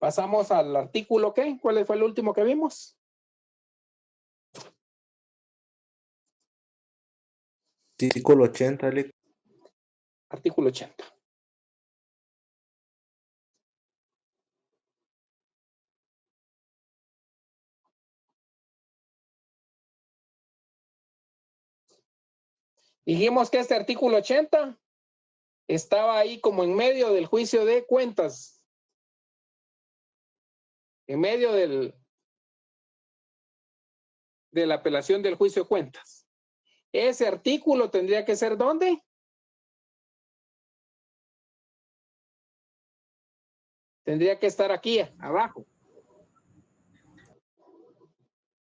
Pasamos al artículo, ¿qué? ¿Cuál fue el último que vimos? Artículo 80, Alex. Artículo 80. Dijimos que este artículo 80 estaba ahí como en medio del juicio de cuentas. En medio de la apelación del juicio de cuentas. Ese artículo tendría que ser ¿dónde? Tendría que estar aquí, abajo.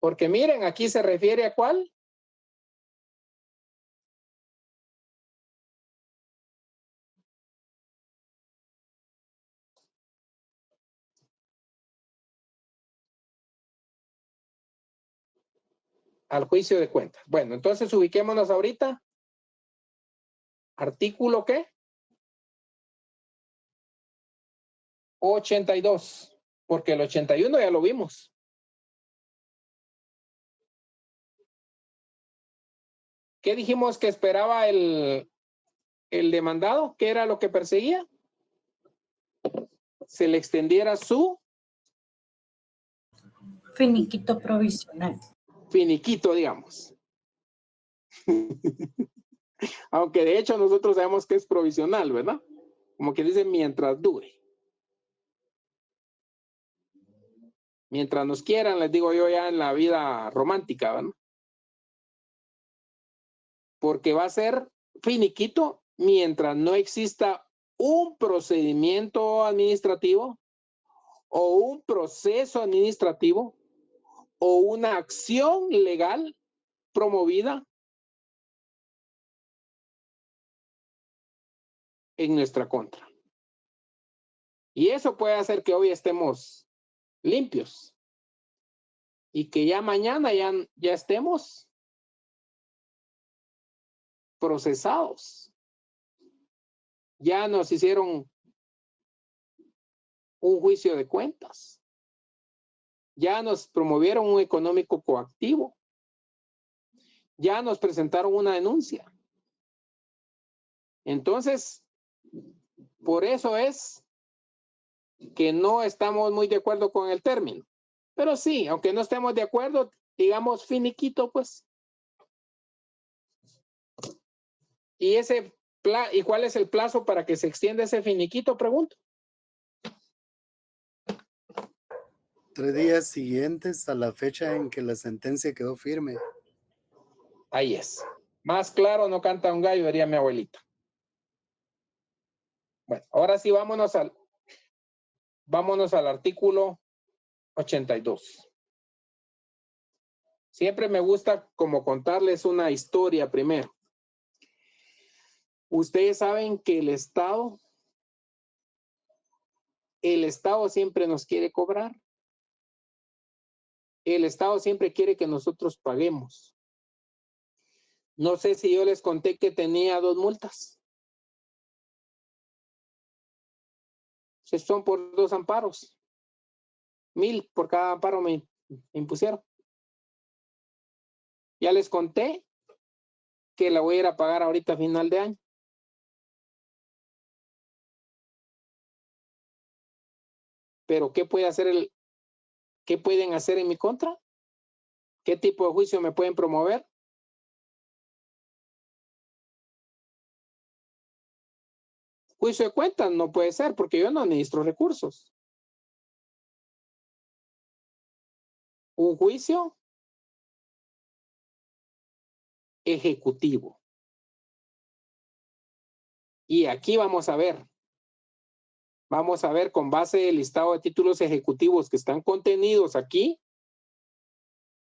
Porque miren, aquí se refiere a ¿cuál? Al juicio de cuentas. Bueno, entonces ubiquémonos ahorita. ¿Artículo qué? 82. Porque el 81 ya lo vimos. ¿Qué dijimos que esperaba el demandado? ¿Qué era lo que perseguía? Se le extendiera su finiquito provisional. Finiquito, digamos. Aunque de hecho nosotros sabemos que es provisional, ¿verdad? Como que dice mientras dure. Mientras nos quieran, les digo yo ya en la vida romántica, ¿verdad? Porque va a ser finiquito mientras no exista un procedimiento administrativo o un proceso administrativo o una acción legal promovida en nuestra contra. Y eso puede hacer que hoy estemos limpios y que ya mañana ya estemos procesados. Ya nos hicieron un juicio de cuentas. Ya nos promovieron un económico coactivo. Ya nos presentaron una denuncia. Entonces, por eso es que no estamos muy de acuerdo con el término. Pero sí, aunque no estemos de acuerdo, digamos finiquito, pues. ¿Y cuál es el plazo para que se extienda ese finiquito? Pregunto. 3 días siguientes a la fecha en que la sentencia quedó firme. Ahí es. Más claro no canta un gallo, diría mi abuelita. Bueno, ahora sí vámonos al artículo 82. Siempre me gusta como contarles una historia primero. Ustedes saben que el Estado siempre nos quiere cobrar. El Estado siempre quiere que nosotros paguemos. No sé si yo les conté que tenía 2 multas. Son por 2 amparos. 1,000 por cada amparo me impusieron. Ya les conté que la voy a ir a pagar ahorita a final de año. Pero ¿qué pueden hacer en mi contra? ¿Qué tipo de juicio me pueden promover? Juicio de cuentas no puede ser porque yo no administro recursos. Un juicio ejecutivo. Y aquí vamos a ver con base del listado de títulos ejecutivos que están contenidos aquí,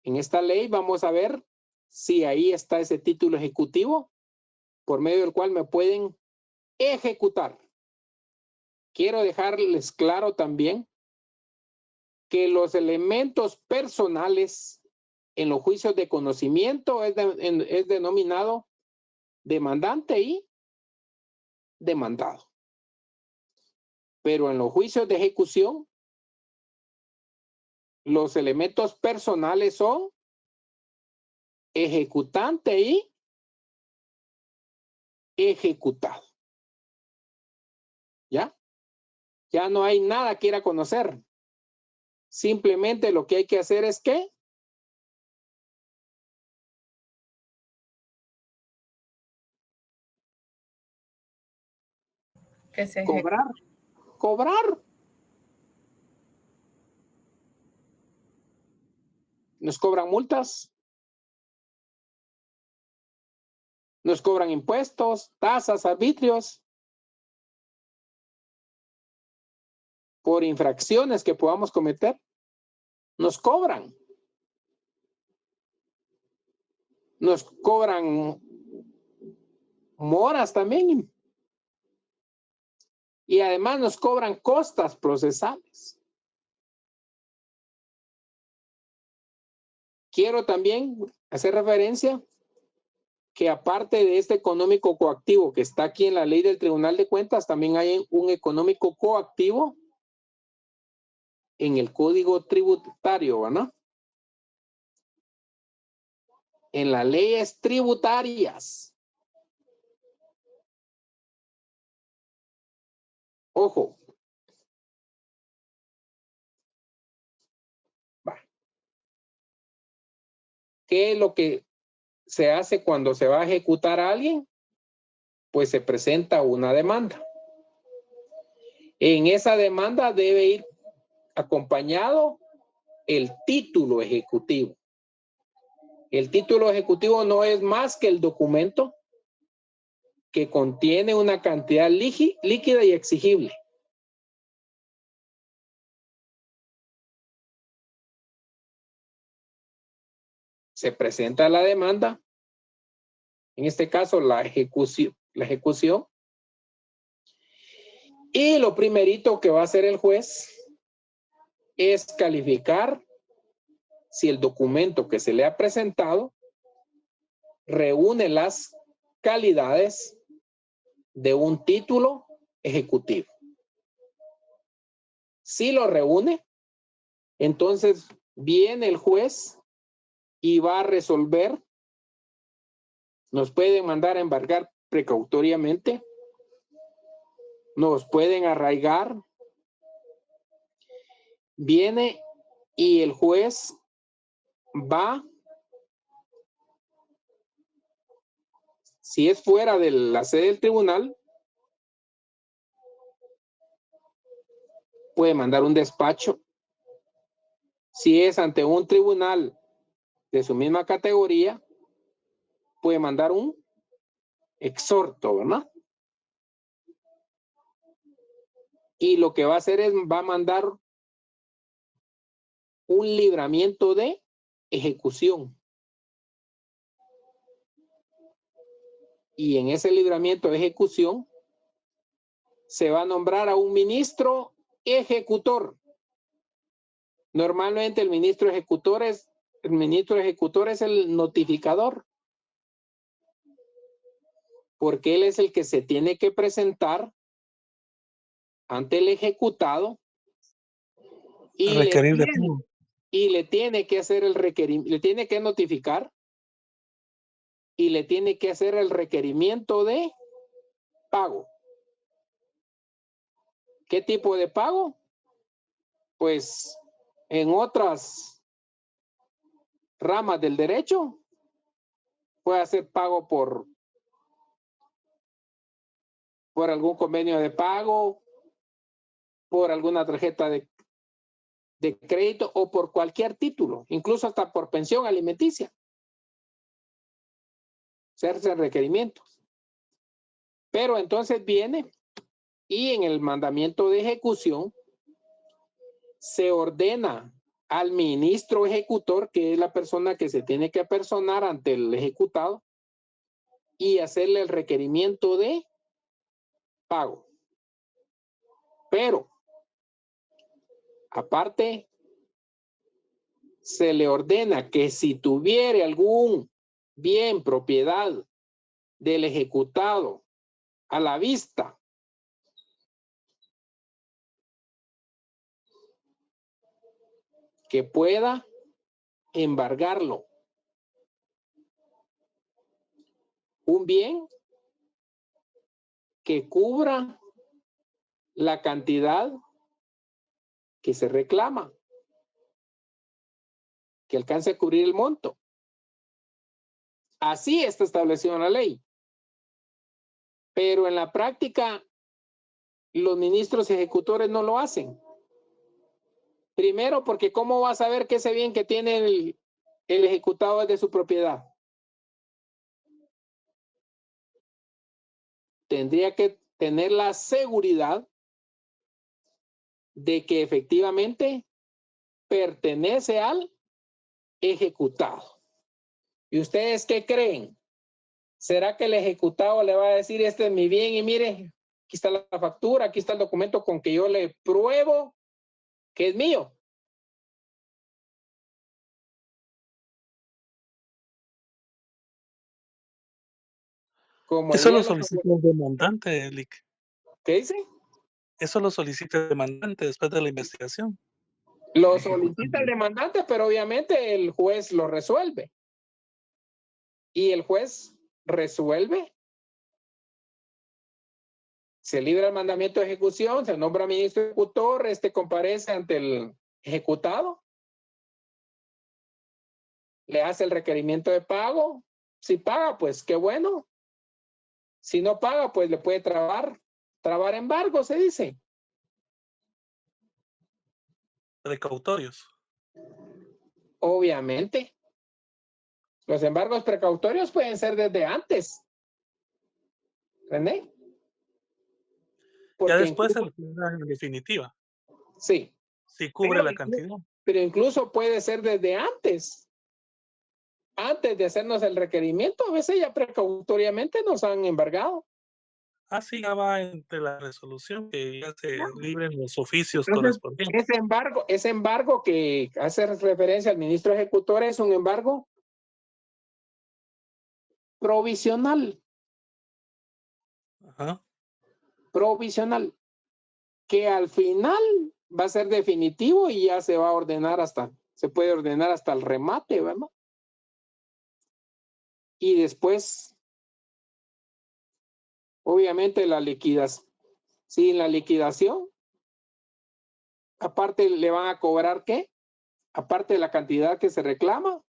en esta ley, vamos a ver si ahí está ese título ejecutivo por medio del cual me pueden ejecutar. Quiero dejarles claro también que los elementos personales en los juicios de conocimiento es denominado demandante y demandado. Pero en los juicios de ejecución Los elementos personales son ejecutante y ejecutado. ¿Ya? Ya no hay nada que ir a conocer. Simplemente lo que hay que hacer es que se cobrar. Cobrar. Nos cobran multas. Nos cobran impuestos, tasas, arbitrios. Por infracciones que podamos cometer. Nos cobran. Nos cobran moras también. Y además nos cobran costas procesales. Quiero también hacer referencia que aparte de este económico coactivo que está aquí en la ley del Tribunal de Cuentas, también hay un económico coactivo en el Código Tributario, ¿no? En las leyes tributarias. Ojo. Va. ¿Qué es lo que se hace cuando se va a ejecutar a alguien? Pues se presenta una demanda. En esa demanda debe ir acompañado el título ejecutivo. El título ejecutivo no es más que el documento que contiene una cantidad líquida y exigible. Se presenta la demanda, en este caso la ejecución, y lo primerito que va a hacer el juez es calificar si el documento que se le ha presentado reúne las calidades de un título ejecutivo. Si lo reúne, entonces viene el juez y va a resolver. Nos pueden mandar a embargar precautoriamente, nos pueden arraigar. Viene y el juez va, si es fuera de la sede del tribunal, puede mandar un despacho. Si es ante un tribunal de su misma categoría, puede mandar un exhorto, ¿verdad? Y lo que va a hacer es, va a mandar un libramiento de ejecución. Y en ese libramiento de ejecución se va a nombrar a un ministro ejecutor. Normalmente el ministro ejecutor es el notificador, porque él es el que se tiene que presentar ante el ejecutado y le tiene que hacer el requerimiento, le tiene que notificar y le tiene que hacer el requerimiento de pago. ¿Qué tipo de pago? Pues en otras ramas del derecho puede hacer pago por algún convenio de pago, por alguna tarjeta de crédito o por cualquier título, incluso hasta por pensión alimenticia. Se hacen requerimientos. Pero entonces viene y en el mandamiento de ejecución se ordena al ministro ejecutor, que es la persona que se tiene que apersonar ante el ejecutado, y hacerle el requerimiento de pago. Pero, aparte, se le ordena que si tuviere algún bien, propiedad del ejecutado a la vista, que pueda embargarlo. Un bien que cubra la cantidad que se reclama, que alcance a cubrir el monto. Así está establecido en la ley. Pero en la práctica, los ministros ejecutores no lo hacen. Primero, porque ¿cómo va a saber que ese bien que tiene el ejecutado es de su propiedad? Tendría que tener la seguridad de que efectivamente pertenece al ejecutado. ¿Y ustedes qué creen? ¿Será que el ejecutado le va a decir, este es mi bien y mire, aquí está la factura, aquí está el documento con que yo le pruebo que es mío? Como Eso lo dirían los... solicita el demandante, Lick. ¿Qué dice? Eso lo solicita el demandante después de la investigación. Lo solicita el demandante, pero obviamente el juez lo resuelve. Y el juez resuelve. Se libra el mandamiento de ejecución, se nombra ministro ejecutor, comparece ante el ejecutado, le hace el requerimiento de pago. Si paga, pues qué bueno. Si no paga, pues le puede trabar embargo, se dice. Precautorios. Obviamente. Los embargos precautorios pueden ser desde antes. ¿René? Ya Porque después se incluso, le da en definitiva, sí, si cubre la cantidad. pero incluso puede ser desde antes. Antes de hacernos el requerimiento, a veces ya precautoriamente nos han embargado. Así ya va entre la resolución que ya se libren los oficios Entonces, correspondientes. ese embargo que hace referencia al ministro ejecutor es un embargo provisional. Ajá. Provisional. Que al final va a ser definitivo y ya se va a ordenar se puede ordenar hasta el remate, ¿verdad? Y después, obviamente, la liquidación. Sin la liquidación, aparte le van a cobrar ¿qué? Aparte de la cantidad que se reclama,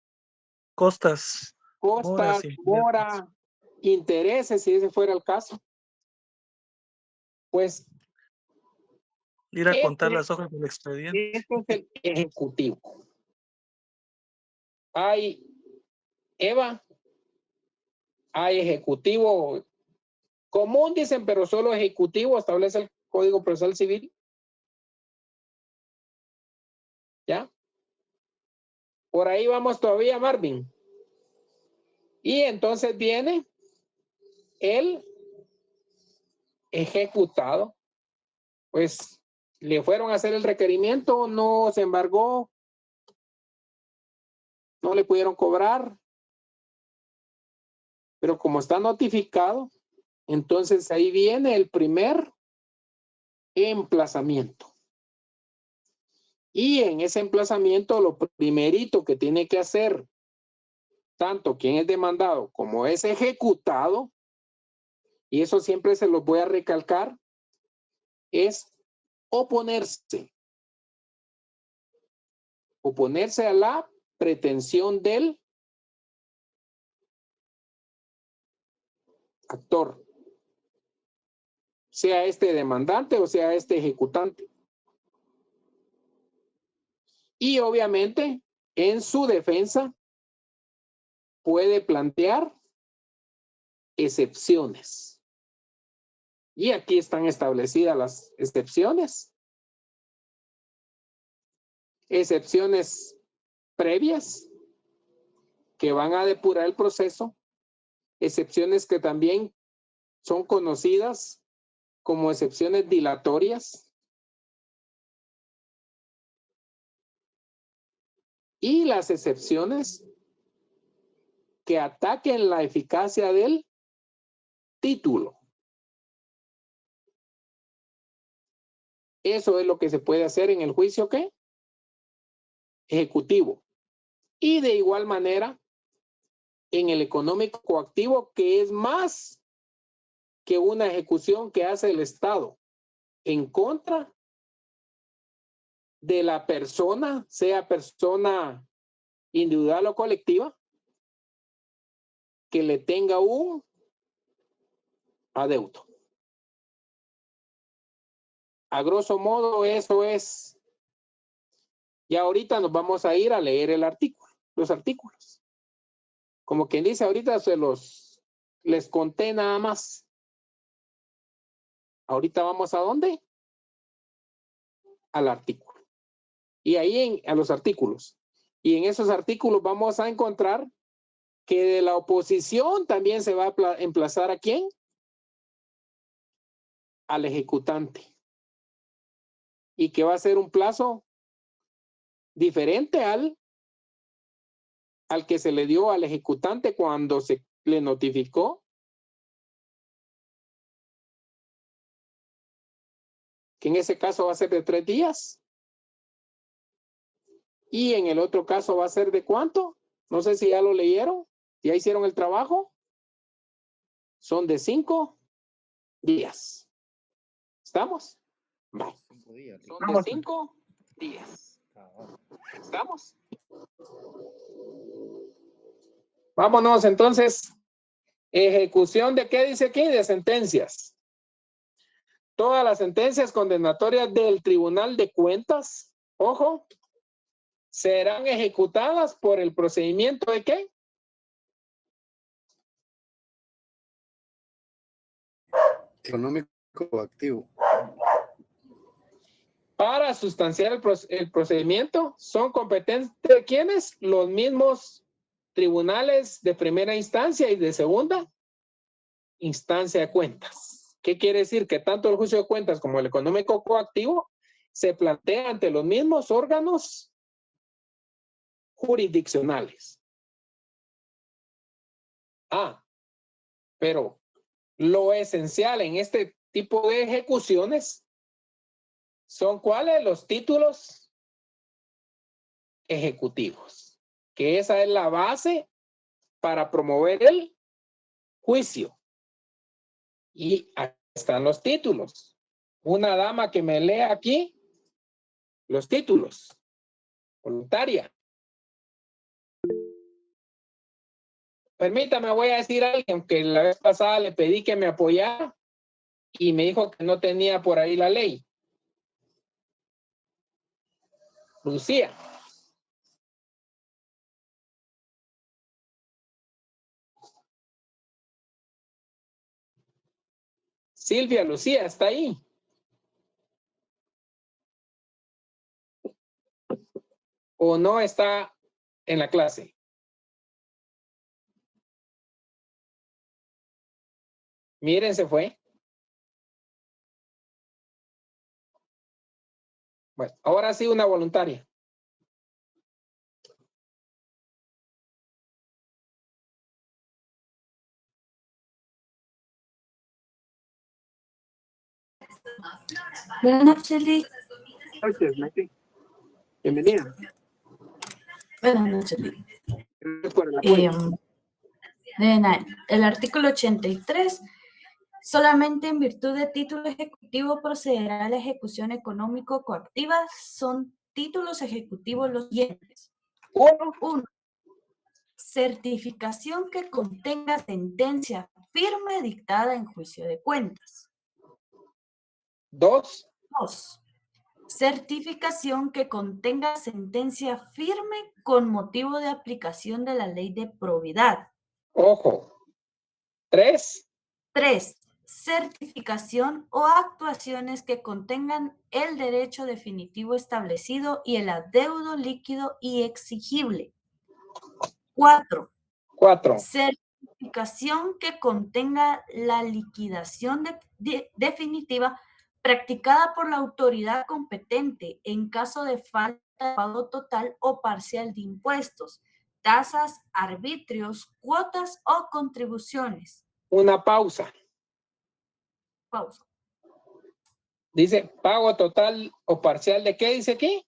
Costas, costas, mora, intereses, si ese fuera el caso. Pues ir a contar las hojas del expediente. este es el ejecutivo. Hay Eva, hay ejecutivo común, dicen, pero solo ejecutivo establece el Código Procesal Civil. ¿Ya? Por ahí vamos todavía, Marvin. Y entonces viene el ejecutado. Pues le fueron a hacer el requerimiento, no se embargó, no le pudieron cobrar. Pero como está notificado, entonces ahí viene el primer emplazamiento. Y en ese emplazamiento, lo primerito que tiene que hacer tanto quien es demandado como es ejecutado, y eso siempre se los voy a recalcar, es oponerse. Oponerse a la pretensión del actor, sea este demandante o sea este ejecutante. Y obviamente, en su defensa, puede plantear excepciones. Y aquí están establecidas las excepciones. Excepciones previas que van a depurar el proceso. Excepciones que también son conocidas como excepciones dilatorias. Y las excepciones que ataquen la eficacia del título. Eso es lo que se puede hacer en el juicio, ¿qué? ejecutivo. Y de igual manera, en el económico coactivo, que es más que una ejecución que hace el Estado en contra de la persona, sea persona individual o colectiva, que le tenga un adeudo. A grosso modo, eso es. Y ahorita nos vamos a ir a leer el artículo, los artículos. Como quien dice, ahorita les conté nada más. Ahorita vamos a ¿dónde? Al artículo. Y ahí a los artículos. Y en esos artículos vamos a encontrar que de la oposición también se va a emplazar ¿a quién? Al ejecutante. Y que va a ser un plazo diferente al que se le dio al ejecutante cuando se le notificó que en ese caso va a ser de 3 días. Y en el otro caso va a ser de ¿cuánto? No sé si ya lo leyeron, ya hicieron el trabajo. Son de 5 días. ¿Estamos? Vale. 5 días. Son de 5 días. ¿Estamos? Vámonos entonces. Ejecución de ¿qué dice aquí? De sentencias. Todas las sentencias condenatorias del Tribunal de Cuentas, ojo, serán ejecutadas por el procedimiento ¿de qué? Económico activo. Para sustanciar el procedimiento, son competentes ¿quiénes? Los mismos tribunales de primera instancia y de segunda instancia de cuentas. ¿Qué quiere decir? Que tanto el juicio de cuentas como el económico coactivo se plantea ante los mismos órganos jurisdiccionales. Pero lo esencial en este tipo de ejecuciones son ¿cuáles? Los títulos ejecutivos, que esa es la base para promover el juicio. Y aquí están los títulos. Una dama que me lea aquí los títulos. Voluntaria. Permítame, voy a decir algo, aunque la vez pasada le pedí que me apoyara y me dijo que no tenía por ahí la ley. Lucía. Silvia, Lucía, ¿está ahí? ¿O no está en la clase? Miren, se fue. Bueno, ahora sí una voluntaria. Buenas noches, Liz. Buenas noches, bienvenida. Buenas noches, Liz. Gracias por el apoyo. El artículo 83, solamente en virtud de título ejecutivo procederá a la ejecución económico coactiva. Son títulos ejecutivos los siguientes. 1. Certificación que contenga sentencia firme dictada en juicio de cuentas. 2. 2. Certificación que contenga sentencia firme con motivo de aplicación de la ley de probidad. Ojo. 3. 3. Certificación o actuaciones que contengan el derecho definitivo establecido y el adeudo líquido y exigible. 4. 4. Certificación que contenga la liquidación definitiva practicada por la autoridad competente en caso de falta de pago total o parcial de impuestos, tasas, arbitrios, cuotas o contribuciones. Una pausa. Pausa. Dice pago total o parcial de qué dice aquí.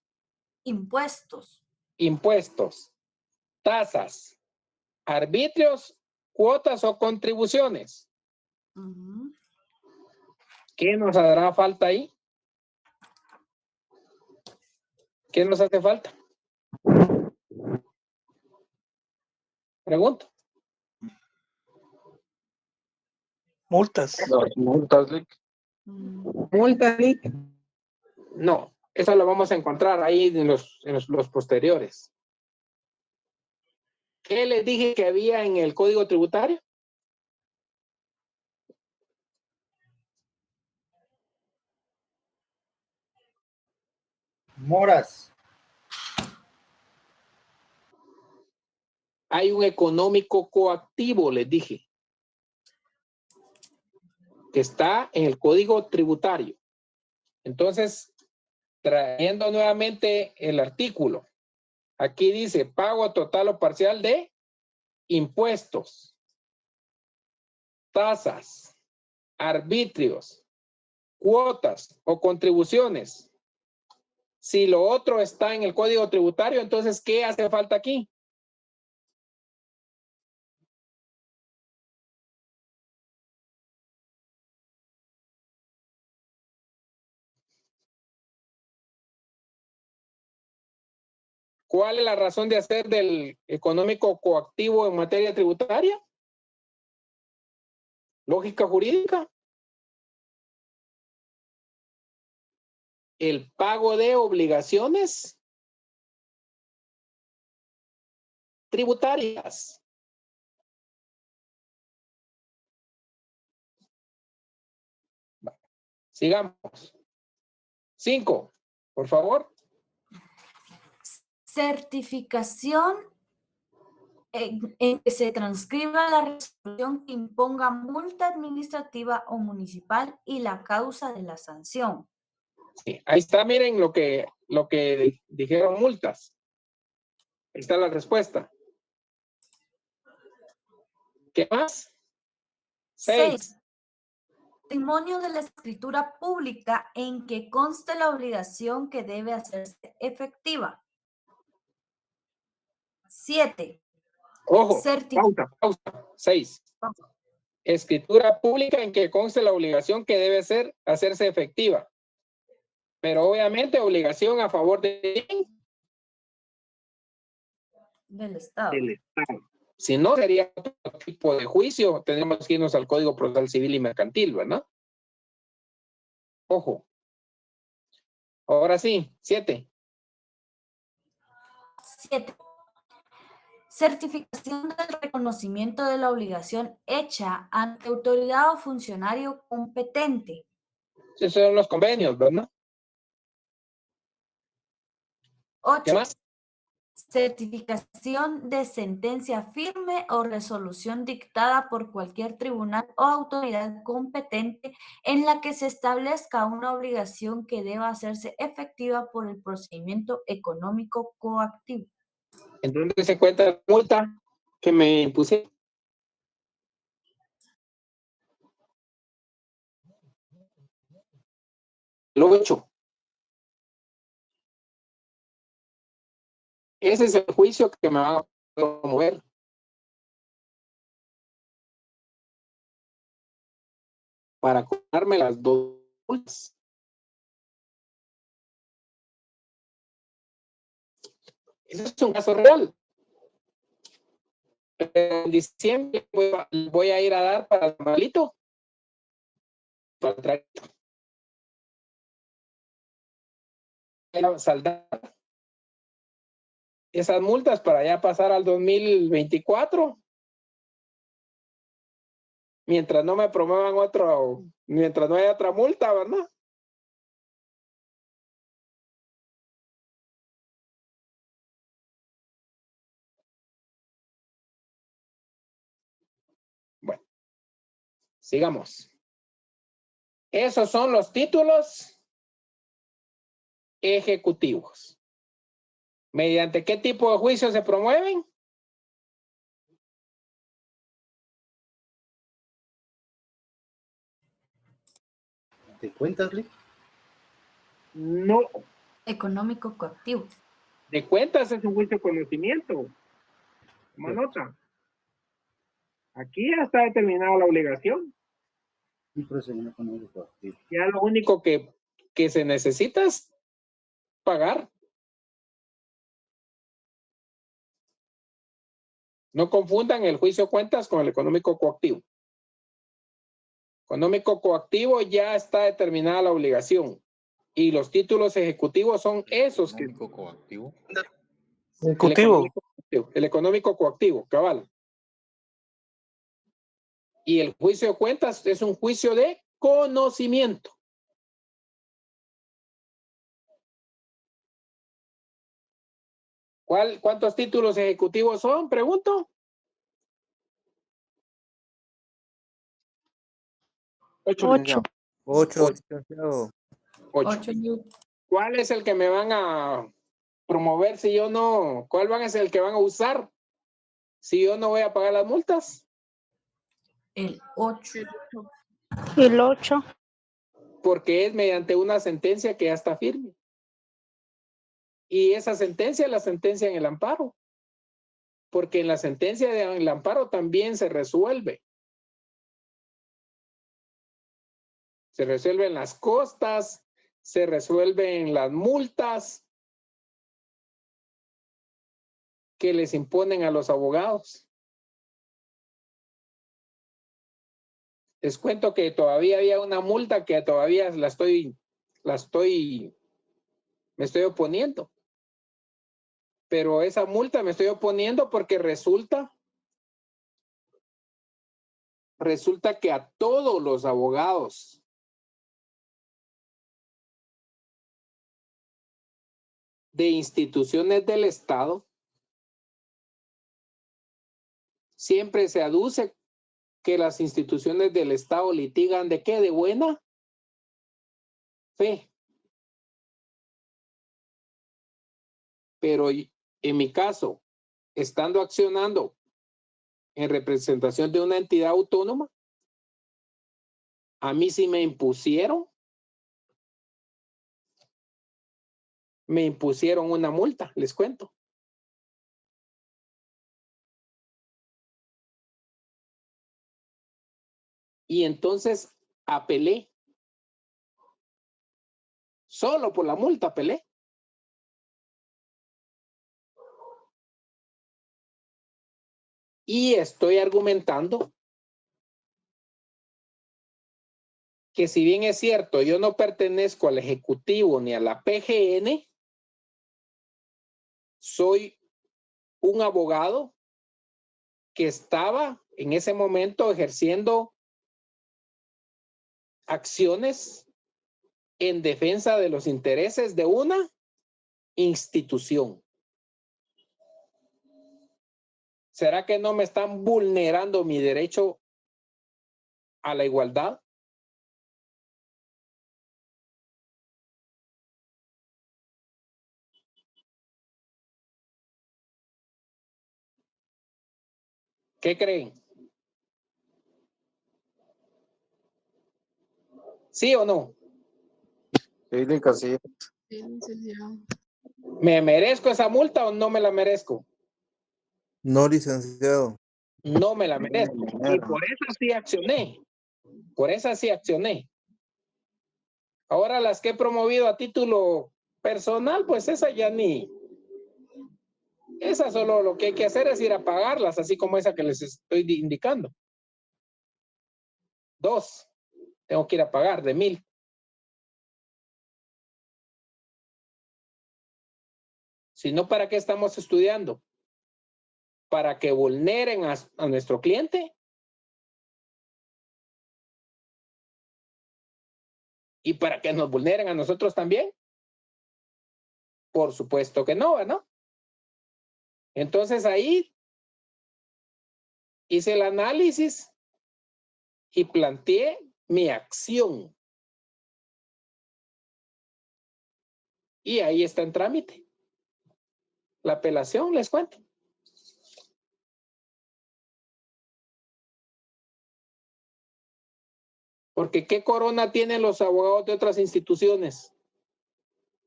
Impuestos. impuestos, tasas, arbitrios, cuotas o contribuciones. Ujú. ¿Qué nos hará falta ahí? ¿Qué nos hace falta? Pregunto. Multas. Multas, Lick. Multa, Lick. No, esa la vamos a encontrar ahí en los posteriores. ¿Qué les dije que había en el Código Tributario? Moras. Hay un económico coactivo, les dije, que está en el Código Tributario. Entonces, trayendo nuevamente el artículo, aquí dice pago total o parcial de impuestos, tasas, arbitrios, cuotas o contribuciones. Si lo otro está en el Código Tributario, entonces, ¿qué hace falta aquí? ¿Cuál es la razón de hacer del económico coactivo en materia tributaria? Lógica jurídica. El pago de obligaciones tributarias. Sigamos. 5, por favor. Certificación en que se transcriba la resolución que imponga multa administrativa o municipal y la causa de la sanción. Sí, ahí está, miren lo que dijeron multas. Ahí está la respuesta. ¿Qué más? 6. Testimonio de la escritura pública en que conste la obligación que debe hacerse efectiva. 7. Ojo, pausa. 6. Escritura pública en que conste la obligación que debe hacerse efectiva. Pero obviamente obligación a favor de Del Estado. del Estado. Si no, sería otro tipo de juicio. Tenemos que irnos al Código Procesal Civil y Mercantil, ¿verdad? Ojo. Ahora sí, 7. 7. Certificación del reconocimiento de la obligación hecha ante autoridad o funcionario competente. Esos son los convenios, ¿verdad? 8. ¿Qué más? Certificación de sentencia firme o resolución dictada por cualquier tribunal o autoridad competente en la que se establezca una obligación que deba hacerse efectiva por el procedimiento económico coactivo. Entonces se encuentra la multa que me impuse. Lo 8. Ese es el juicio que me va a promover. Para cobrarme las 2 multas. Ese es un caso real. En diciembre voy a ir a dar para el malito. Para traer. A saldar esas multas para ya pasar al 2024. Mientras no me promuevan mientras no haya otra multa, ¿verdad? Bueno, sigamos. Esos son los títulos ejecutivos. ¿Mediante qué tipo de juicio se promueven? ¿Te cuentas, Lick? No. Económico coactivo. de cuentas es un juicio de conocimiento. Toma nota. Aquí ya está determinada la obligación. Un procedimiento económico activo. Ya lo único que se necesita es pagar. No confundan el juicio de cuentas con el económico coactivo. Económico coactivo ya está determinada la obligación. Y los títulos ejecutivos son esos que... Económico coactivo. Ejecutivo. El económico coactivo, cabal. Y el juicio de cuentas es un juicio de conocimiento. ¿Cuántos títulos ejecutivos son? Pregunto. 8. 8, licenciado. 8. ¿Cuál es el que me van a promover si yo no? ¿Cuál van a ser el que van a usar si yo no voy a pagar las multas? El 8. El 8. Porque es mediante una sentencia que ya está firme. Y esa sentencia es la sentencia en el amparo. Porque en la sentencia del amparo también se resuelve. Se resuelven las costas, se resuelven las multas que les imponen a los abogados. Les cuento que todavía había una multa que todavía me estoy oponiendo. Pero esa multa me estoy oponiendo porque resulta que a todos los abogados de instituciones del Estado siempre se aduce que las instituciones del Estado litigan ¿de qué? De buena fe. Pero en mi caso, estando accionando en representación de una entidad autónoma, a mí sí me impusieron una multa, les cuento. Y entonces apelé. Solo por la multa apelé. Y estoy argumentando que si bien es cierto, yo no pertenezco al Ejecutivo ni a la PGN, soy un abogado que estaba en ese momento ejerciendo acciones en defensa de los intereses de una institución. ¿Será que no me están vulnerando mi derecho a la igualdad? ¿Qué creen? ¿Sí o no? Sí, licenciado. ¿Me merezco esa multa o no me la merezco? No, licenciado. No me la merezco. Y por eso sí accioné. Por eso sí accioné. Ahora las que he promovido a título personal, pues esa ya ni. Esa solo lo que hay que hacer es ir a pagarlas, así como esa que les estoy indicando. 2. Tengo que ir a pagar de 1,000. Si no, ¿para qué estamos estudiando? ¿Para que vulneren a nuestro cliente? ¿Y para que nos vulneren a nosotros también? Por supuesto que no, ¿no? Entonces ahí hice el análisis y planteé mi acción. Y ahí está en trámite. La apelación, les cuento. Porque ¿qué corona tienen los abogados de otras instituciones?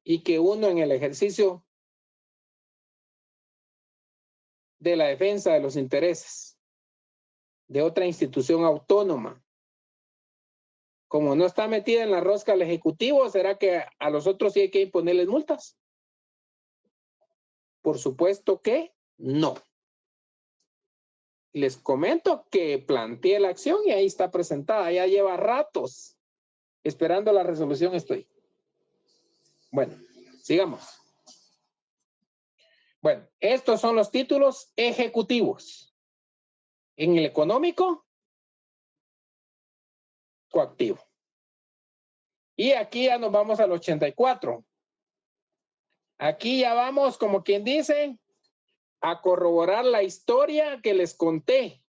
Y que uno en el ejercicio de la defensa de los intereses de otra institución autónoma. Como no está metida en la rosca del Ejecutivo, ¿será que a los otros sí hay que imponerles multas? Por supuesto que no. Les comento que planteé la acción y ahí está presentada. Ya lleva ratos esperando la resolución estoy. Bueno, sigamos. Bueno, estos son los títulos ejecutivos. En el económico, coactivo. Y aquí ya nos vamos al 84. Aquí ya vamos, como quien dice, a corroborar la historia que les conté.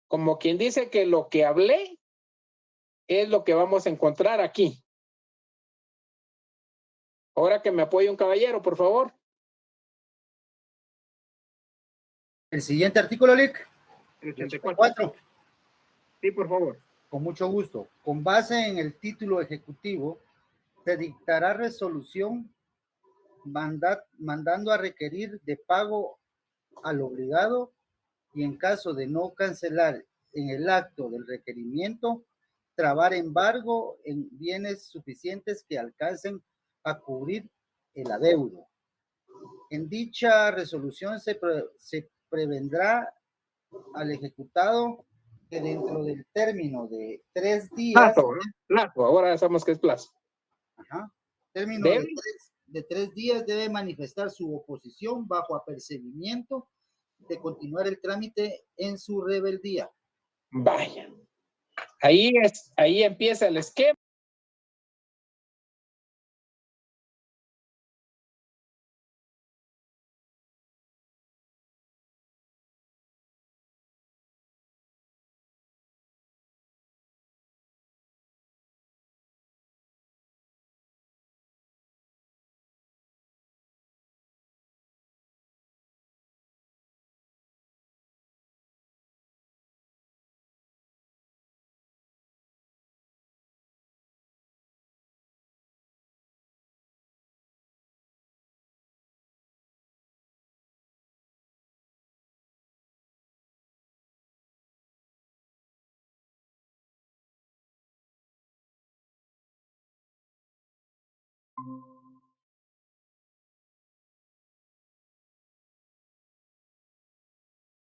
Como quien dice que lo que hablé es lo que vamos a encontrar aquí. Ahora que me apoye un caballero, por favor. El siguiente artículo, Lic. El 84. Sí, por favor. Con mucho gusto. Con base en el título ejecutivo, se dictará resolución mandando a requerir de pago al obligado y en caso de no cancelar en el acto del requerimiento, trabar embargo en bienes suficientes que alcancen a cubrir el adeudo. En dicha resolución se prevendrá al ejecutado que dentro del término de 3 días... Plazo, ahora sabemos que es plazo. Término de 3 días debe manifestar su oposición bajo apercibimiento de continuar el trámite en su rebeldía. Vaya. Ahí empieza el esquema.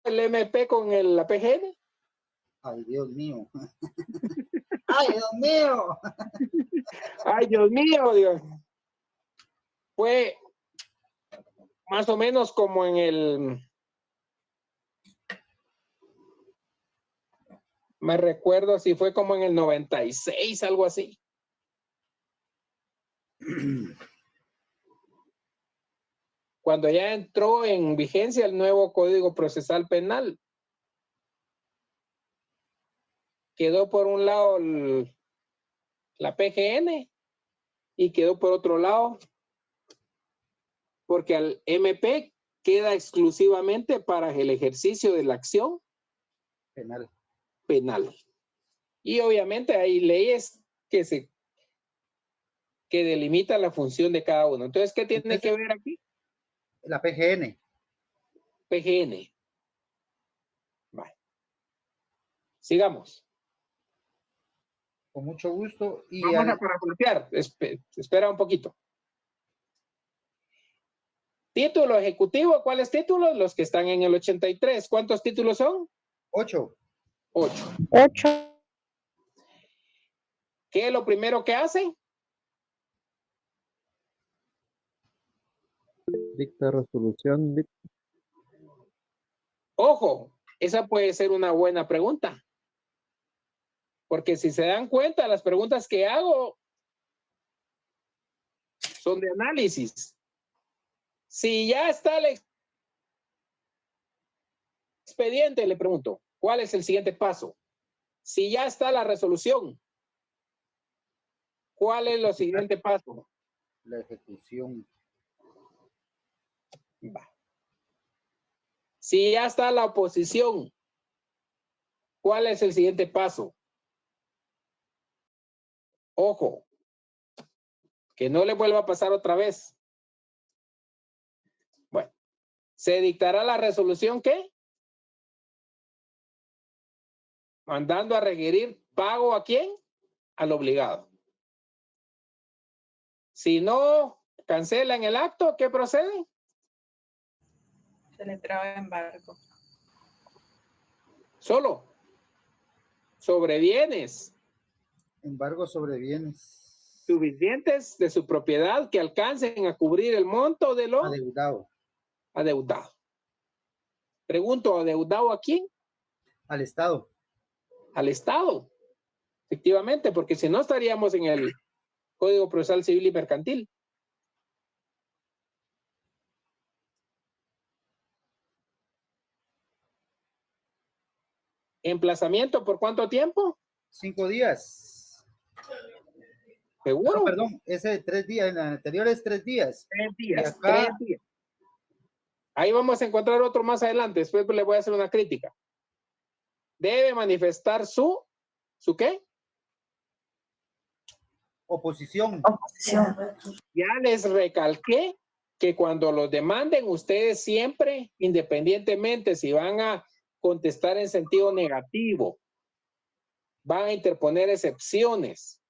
El MP con la PGN. Ay, Dios mío. Ay, Dios mío. Ay, Dios mío, Dios. Fue más o menos como en el... Me recuerdo si fue como en el 96, algo así. Cuando ya entró en vigencia el nuevo Código Procesal Penal. Quedó por un lado la PGN y quedó por otro lado porque al MP queda exclusivamente para el ejercicio de la acción penal. Y obviamente hay leyes que delimitan la función de cada uno. Entonces, ¿qué tiene que ver aquí? La PGN. PGN. Vale. Sigamos. Con mucho gusto. Y vamos a parafrasear. Espera un poquito. Título ejecutivo. ¿Cuáles títulos? Los que están en el 83. ¿Cuántos títulos son? 8. 8. ¿Qué es lo primero que hace? Dicta resolución. Ojo, esa puede ser una buena pregunta. Porque si se dan cuenta, las preguntas que hago son de análisis. Si ya está el expediente, le pregunto, ¿cuál es el siguiente paso? Si ya está la resolución, ¿cuál es el siguiente paso? La ejecución. Va. Si ya está la oposición, ¿cuál es el siguiente paso? Ojo, que no le vuelva a pasar otra vez. Se dictará la resolución ¿qué? Mandando a requerir pago ¿a quién? Al obligado. Si no cancelan el acto, ¿qué procede? Se le traba embargo. Solo sobre bienes Embargo sobre bienes. suficientes de su propiedad que alcancen a cubrir el monto de lo Adeudado. adeudado. Pregunto, ¿adeudado a quién? Al Estado. Al Estado. Efectivamente, porque si no estaríamos en el Código Procesal Civil y Mercantil. ¿Emplazamiento por cuánto tiempo? 5 días. ¿Seguro? No, perdón, ese de 3 días, en la anterior es 3 días. 3 días. Y acá- 3 días. Ahí vamos a encontrar otro más adelante. Después le voy a hacer una crítica. Debe manifestar ¿su qué? Oposición. Ya les recalqué que cuando los demanden, ustedes siempre, independientemente si van a contestar en sentido negativo, van a interponer excepciones.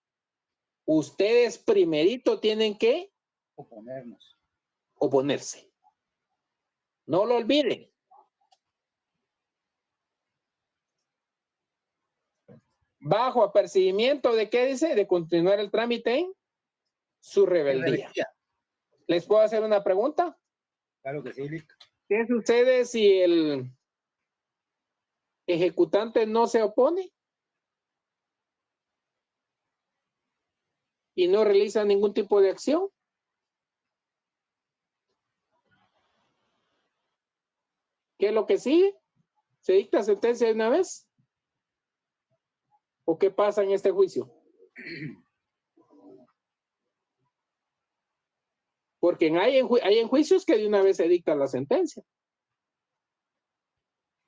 Ustedes primerito tienen que Oponernos. oponerse. No lo olviden. Bajo apercibimiento de qué dice, de continuar el trámite en su rebeldía. ¿Les puedo hacer una pregunta? Claro que sí, Lic. ¿Qué sucede si el ejecutante no se opone y no realiza ningún tipo de acción? ¿Qué es lo que sigue? ¿Se dicta sentencia de una vez? ¿O qué pasa en este juicio? Porque hay en juicios que de una vez se dicta la sentencia.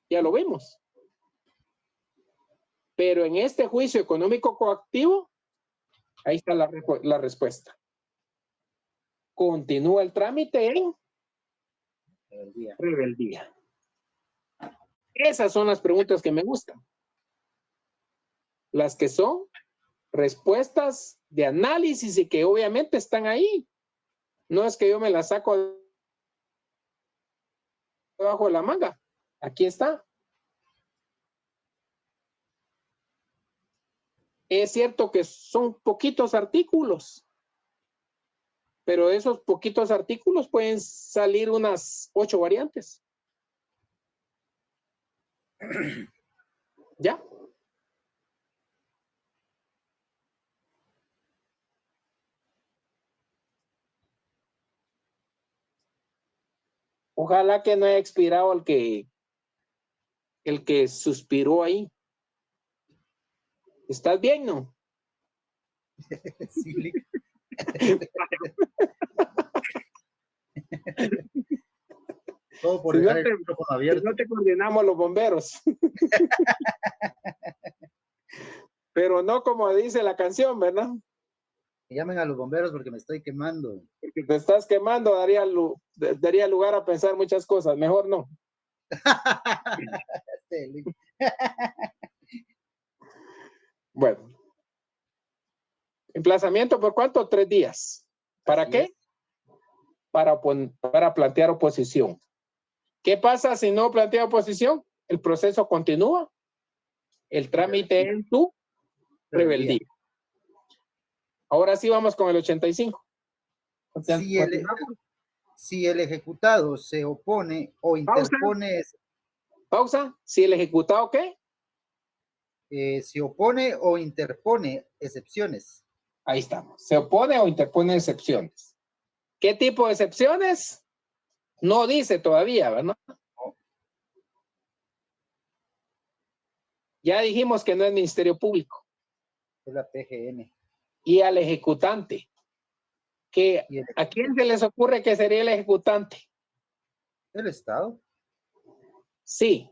Ya lo vimos. Pero en este juicio económico coactivo, ahí está la respuesta. Continúa el trámite en rebeldía. Esas son las preguntas que me gustan. Las que son respuestas de análisis y que obviamente están ahí. No es que yo me las saco debajo de la manga. Aquí está. Es cierto que son poquitos artículos, pero de esos poquitos artículos pueden salir unas 8 variantes. ¿Ya? Ojalá que no haya expirado el que suspiró ahí. ¿Estás bien, no? Sí, Lic. Todo por Si dejar no el micrófono abierto. no te coordinamos los bomberos. Pero no como dice la canción, ¿verdad? Que llamen a los bomberos porque me estoy quemando. Porque te estás quemando, daría lugar a pensar muchas cosas. Mejor no. Bueno. Bueno. ¿Emplazamiento por cuánto? 3 días. ¿Para Así qué? es. Para plantear oposición. ¿Qué pasa si no plantea oposición? El proceso continúa. El trámite en tu rebeldía. Ahora sí vamos con el 85. Si el ejecutado se opone o interpone... Pausa. Si el ejecutado, ¿qué? Se opone o interpone excepciones. Ahí estamos. Se opone o interpone excepciones. ¿Qué tipo de excepciones? No dice todavía, ¿verdad? No. Ya dijimos que no es Ministerio Público. Es la PGN. Y al ejecutante. ¿A quién se les ocurre que sería el ejecutante? ¿El Estado? Sí.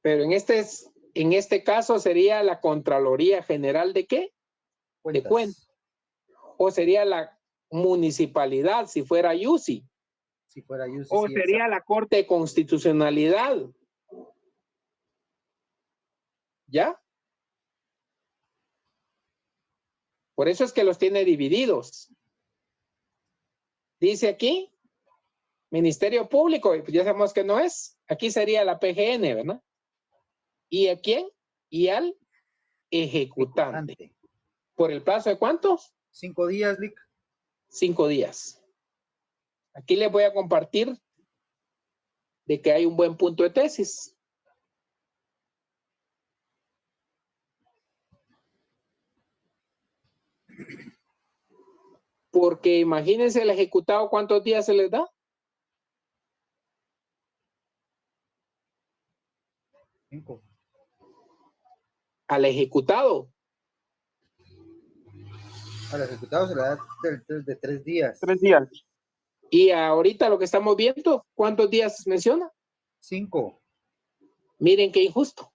Pero en este caso sería la Contraloría General ¿de qué? Cuentas. De cuentas. O sería la municipalidad si fuera UCI. Si fuera UCC. O sería la Corte de Constitucionalidad. ¿Ya? Por eso es que los tiene divididos. Dice aquí, Ministerio Público, y ya sabemos que no es. Aquí sería la PGN, ¿verdad? ¿Y a quién? Y al ejecutante. ¿Por el plazo de cuántos? 5 días, Lic. 5 días. Aquí les voy a compartir de que hay un buen punto de tesis. Porque imagínense el ejecutado, ¿cuántos días se les da? 5. Al ejecutado. Al ejecutado se le da de 3 días. 3 días. Y ahorita lo que estamos viendo, ¿cuántos días menciona? 5. Miren qué injusto.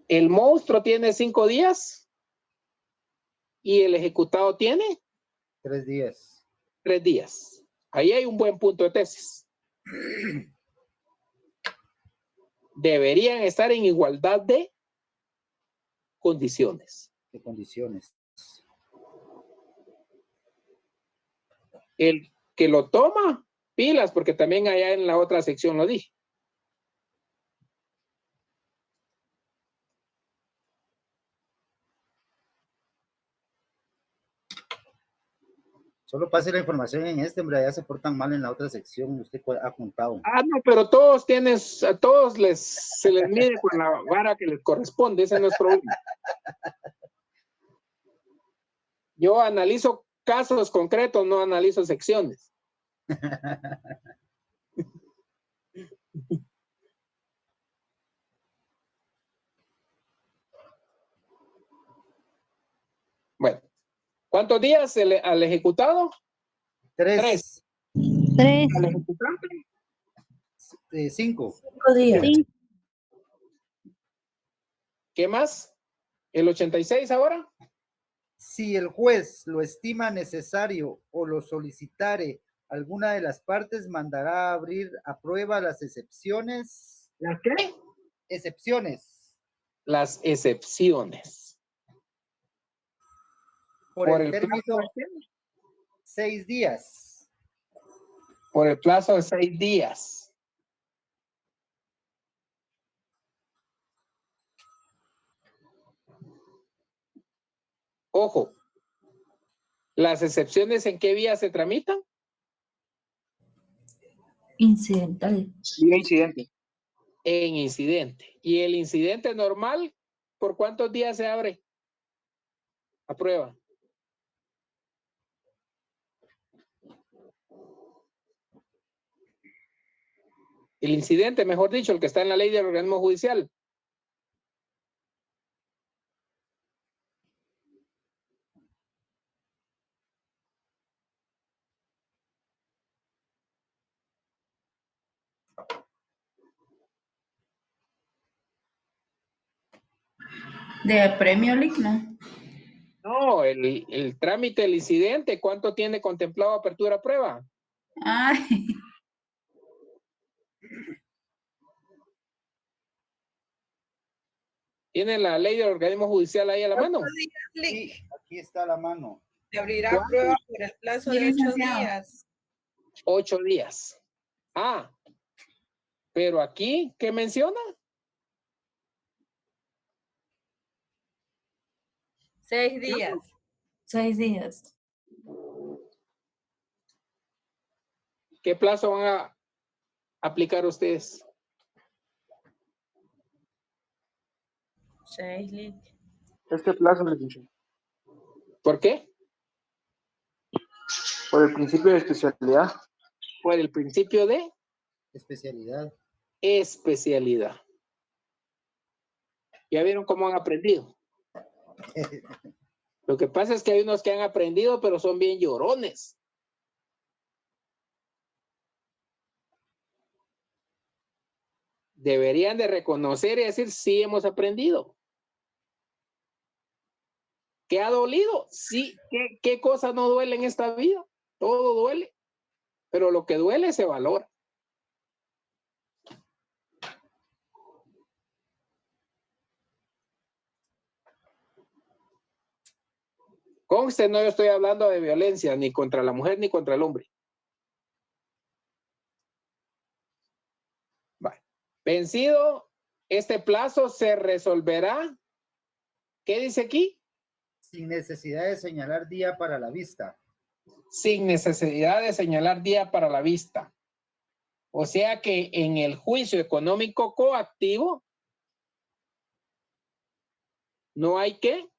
El monstruo tiene 5 días y el ejecutado tiene 3 días. 3 días. Ahí hay un buen punto de tesis. Deberían estar en igualdad de condiciones. De condiciones. El que lo toma, pilas, porque también allá en la otra sección lo dije. Solo pase la información en este, hombre, ya se portan mal en la otra sección, usted ha contado. Ah, no, pero todos tienen, a todos se les mide con la vara que les corresponde, ese no es problema. Yo analizo casos concretos, no analizo secciones. Bueno, ¿cuántos días al ejecutado? 3. 3. ¿Al ejecutante? 5. 5 días. Sí. ¿Qué más? ¿El 86 ahora? Si el juez lo estima necesario o lo solicitare alguna de las partes, mandará a abrir a prueba las excepciones. ¿Las qué? Excepciones. Las excepciones. Por el plazo término de qué? 6 días. Por el plazo de 6 días. Ojo, ¿las excepciones en qué vía se tramitan? Incidental. Vía incidente. En incidente. ¿Y el incidente normal, por cuántos días se abre? A prueba. El incidente, mejor dicho, el que está en la ley del organismo judicial. De premio, Lic, no. No, el trámite del incidente, ¿cuánto tiene contemplado apertura a prueba? Ay, ¿Tiene la ley del organismo judicial ahí a la mano? Sí, aquí está a la mano. Se abrirá ¿Cuánto? prueba por el plazo de 8 licenciado. días. 8 días. Ah, pero aquí, ¿qué menciona? 6 días. 6 días. ¿Qué plazo van a aplicar ustedes? 6, Lic. Este plazo, licenciado. ¿Por qué? Por el principio de especialidad. Por el principio de Especialidad. especialidad. ¿Ya vieron cómo han aprendido? Lo que pasa es que hay unos que han aprendido, pero son bien llorones. Deberían de reconocer y decir, sí hemos aprendido. ¿Qué ha dolido? Sí. ¿Qué cosa no duele en esta vida? Todo duele. Pero lo que duele se valora. Conste, no estoy hablando de violencia ni contra la mujer ni contra el hombre. Vale. Vencido, este plazo se resolverá. ¿Qué dice aquí? Sin necesidad de señalar día para la vista. Sin necesidad de señalar día para la vista. O sea que en el juicio económico coactivo no hay ¿qué?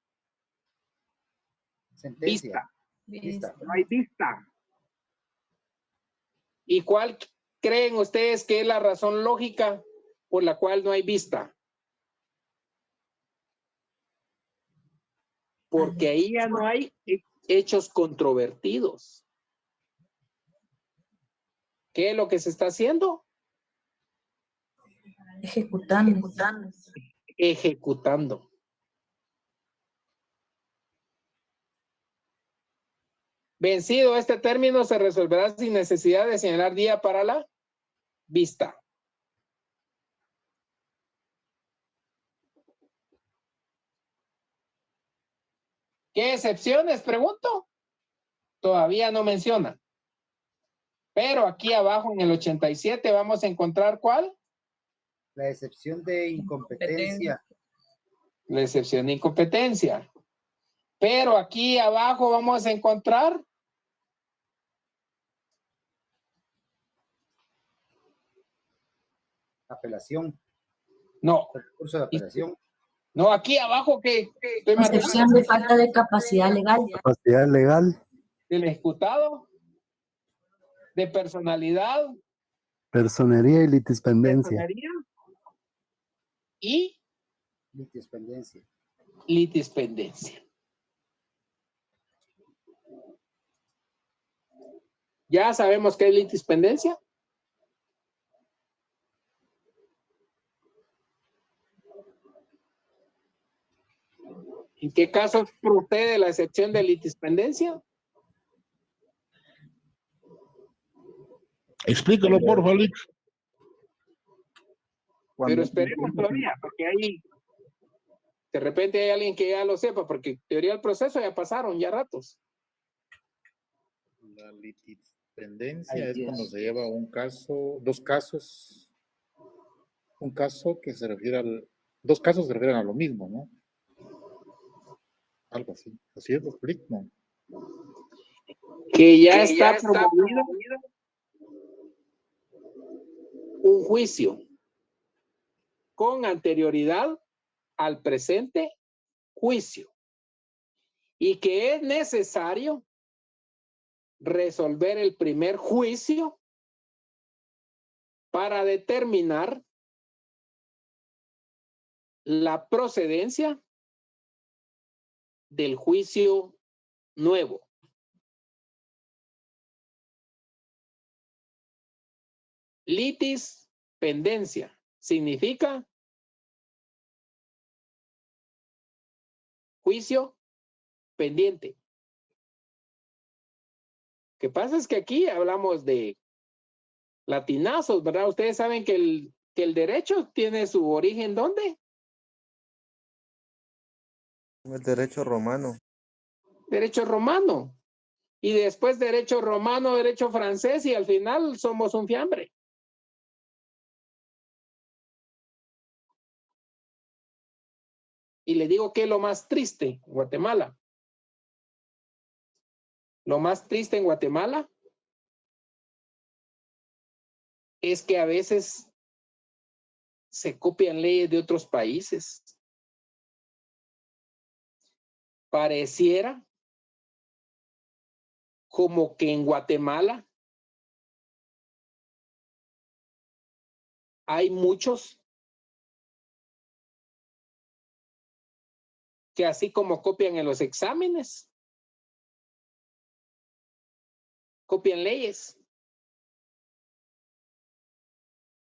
Sentencia. Vista. No hay vista. ¿Y cuál creen ustedes que es la razón lógica por la cual no hay vista? Porque ahí ya no hay hechos controvertidos. ¿Qué es lo que se está haciendo? Ejecutando. Vencido este término se resolverá sin necesidad de señalar día para la vista. ¿Qué excepciones? Pregunto. Todavía no menciona. Pero aquí abajo en el 87 vamos a encontrar ¿cuál? La excepción de incompetencia. La excepción de incompetencia. Pero aquí abajo vamos a encontrar Apelación. no. Recurso de apelación. No, aquí abajo que estoy Excepción de falta de capacidad legal. Capacidad legal, del ejecutado, de personalidad, personería y litispendencia. personería y Litispendencia. litispendencia. ¿Ya sabemos qué es litispendencia? ¿En qué casos procede la excepción de litispendencia? Explícalo, por favor, Alex. Pero esperemos todavía, porque ahí de repente hay alguien que ya lo sepa, porque en teoría el proceso ya pasaron ya ratos. La litispendencia es cuando se lleva un caso, dos casos, un caso que se refiere al, dos casos se refieren a lo mismo, ¿no? Algo así. Así es, explico. ¿No? Que ya está promovido un juicio con anterioridad al presente juicio y que es necesario resolver el primer juicio para determinar la procedencia del juicio nuevo. Litispendencia significa juicio pendiente. Lo que pasa es que aquí hablamos de latinazos, ¿verdad? Ustedes saben que el derecho tiene su origen, ¿dónde? El derecho romano. Derecho romano. Y después derecho romano, derecho francés y al final somos un fiambre. Y le digo que es lo más triste en Guatemala. Lo más triste en Guatemala es que a veces se copian leyes de otros países. Pareciera como que en Guatemala hay muchos que así como copian en los exámenes, copian leyes,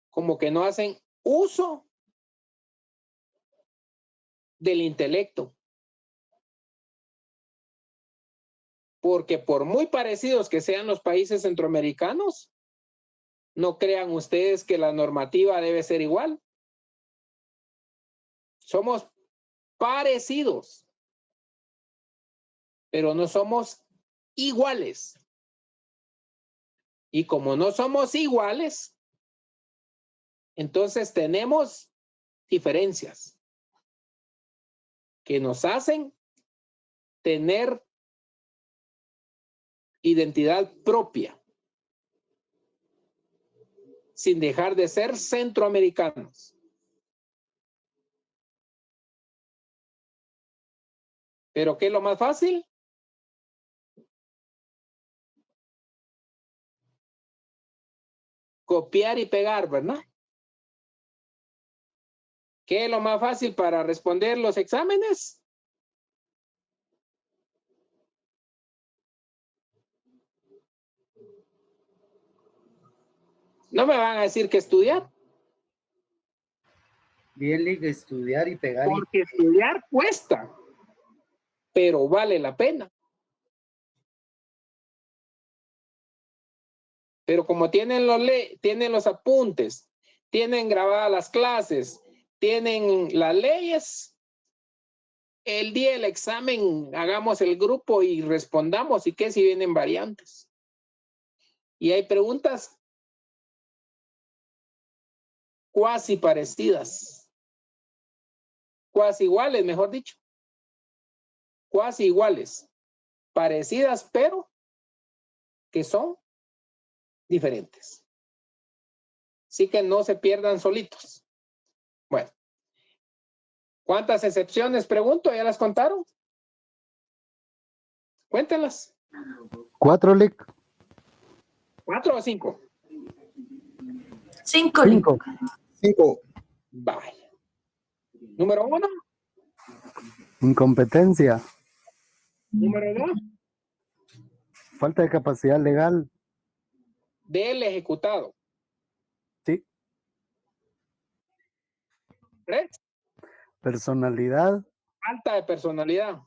como que no hacen uso del intelecto. Porque por muy parecidos que sean los países centroamericanos, no crean ustedes que la normativa debe ser igual. Somos parecidos, pero no somos iguales. Y como no somos iguales, entonces tenemos diferencias que nos hacen tener identidad propia, sin dejar de ser centroamericanos. ¿Pero qué es lo más fácil? Copiar y pegar, ¿verdad? ¿Qué es lo más fácil para responder los exámenes? No me van a decir que estudiar. Bien, Lick, estudiar y pegar. Porque estudiar cuesta, pero vale la pena. Pero como tienen los apuntes, tienen grabadas las clases, tienen las leyes, el día del examen hagamos el grupo y respondamos, y qué si vienen variantes. Y hay preguntas cuasi parecidas, cuasi iguales, mejor dicho, cuasi iguales, parecidas, pero que son diferentes. Así que no se pierdan solitos. Bueno, ¿cuántas excepciones? Pregunto, ¿ya las contaron? Cuéntenlas. 4, Lick. 4 o 5. 5. 5. Vaya. Número 1. Incompetencia. Número 2. Falta de capacidad legal. Del ejecutado. Sí. 3. Personalidad. Falta de personalidad.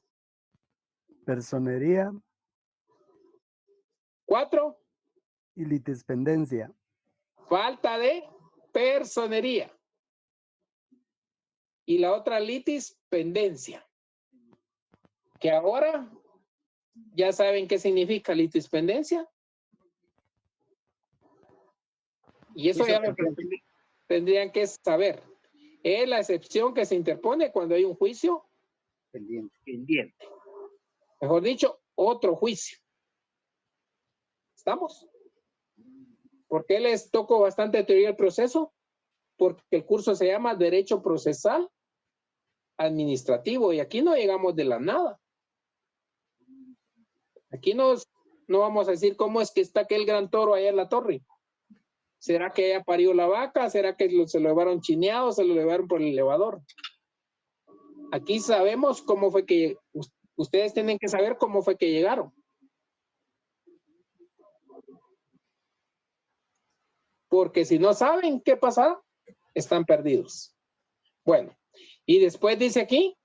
Personería. 4. Y litispendencia. Falta de personería. Y la otra litispendencia. Que ahora ya saben qué significa litispendencia. Y eso ya lo tendrían que saber. Es la excepción que se interpone cuando hay un juicio pendiente. Mejor dicho, otro juicio. ¿Estamos? ¿Por qué les toco bastante teoría del proceso? Porque el curso se llama Derecho Procesal Administrativo y aquí no llegamos de la nada. Aquí no vamos a decir cómo es que está aquel gran toro allá en la torre. ¿Será que ella parió la vaca? ¿Será que se lo llevaron chineado? ¿Se lo llevaron por el elevador? Aquí sabemos cómo fue que... Ustedes tienen que saber cómo fue que llegaron. Porque si no saben qué pasará, están perdidos. Bueno, y después dice aquí.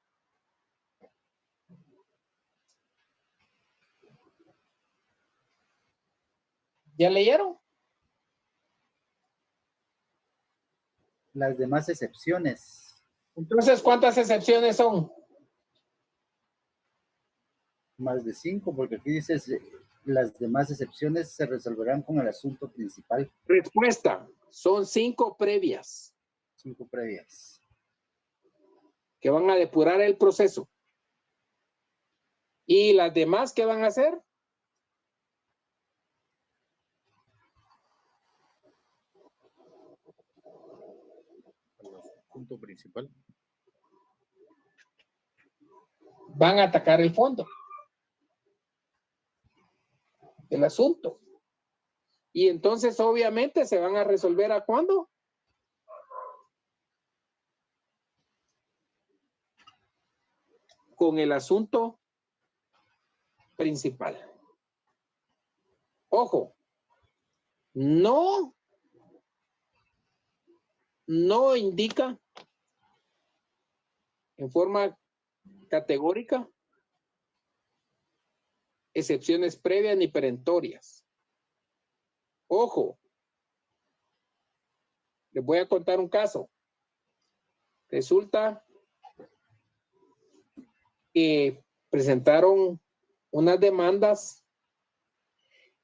¿Ya leyeron? Las demás excepciones. Entonces, ¿cuántas excepciones son? Más de 5, porque aquí dice las demás excepciones se resolverán con el asunto principal. Respuesta. Son 5 previas. 5 previas. Que van a depurar el proceso. ¿Y las demás qué van a hacer? Punto principal. Van a atacar el fondo. El asunto. Y entonces obviamente se van a resolver ¿a cuándo? Con el asunto principal. Ojo, no indica en forma categórica excepciones previas ni perentorias. Ojo, les voy a contar un caso. Resulta que presentaron unas demandas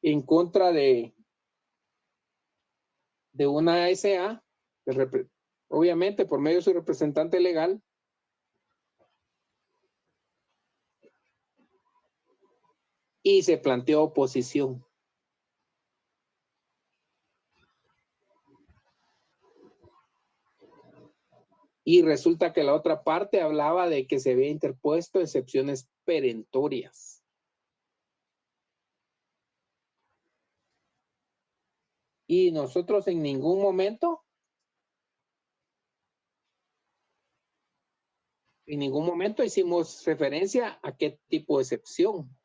en contra de una SA, obviamente por medio de su representante legal, y se planteó oposición. Y resulta que la otra parte hablaba de que se había interpuesto excepciones perentorias. Y nosotros en ningún momento hicimos referencia a qué tipo de excepción.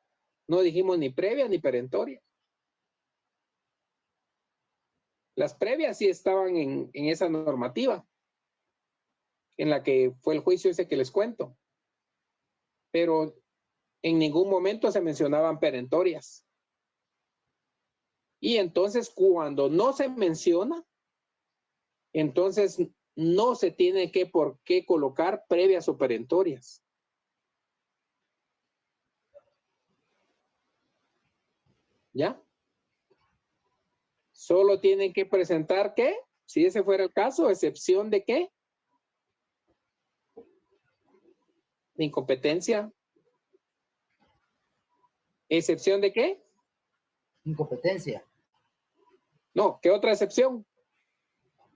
No dijimos ni previa ni perentoria. Las previas sí estaban en esa normativa, en la que fue el juicio ese que les cuento. Pero en ningún momento se mencionaban perentorias. Y entonces cuando no se menciona, entonces no se tiene por qué colocar previas o perentorias. ¿Ya? Solo tienen que presentar ¿qué? Si ese fuera el caso, excepción de ¿qué? De incompetencia. ¿Excepción de qué? Incompetencia. No, ¿qué otra excepción?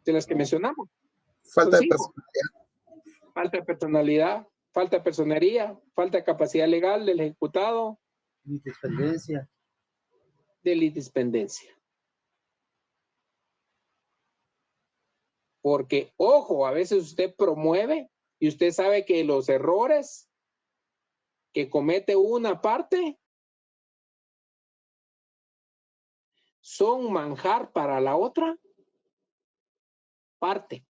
De las que mencionamos. Falta Son de 5. Falta de personalidad, falta de personería, falta de capacidad legal del ejecutado. Litispendencia. De litispendencia. Porque, ojo, a veces usted promueve y usted sabe que los errores que comete una parte son manjar para la otra parte.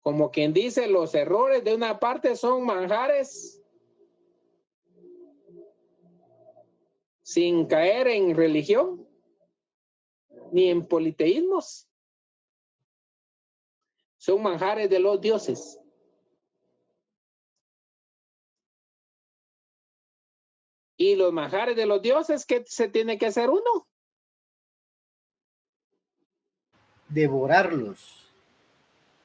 Como quien dice, los errores de una parte son manjares sin caer en religión ni en politeísmos. Son manjares de los dioses. Y los manjares de los dioses, ¿qué se tiene que hacer uno? Devorarlos.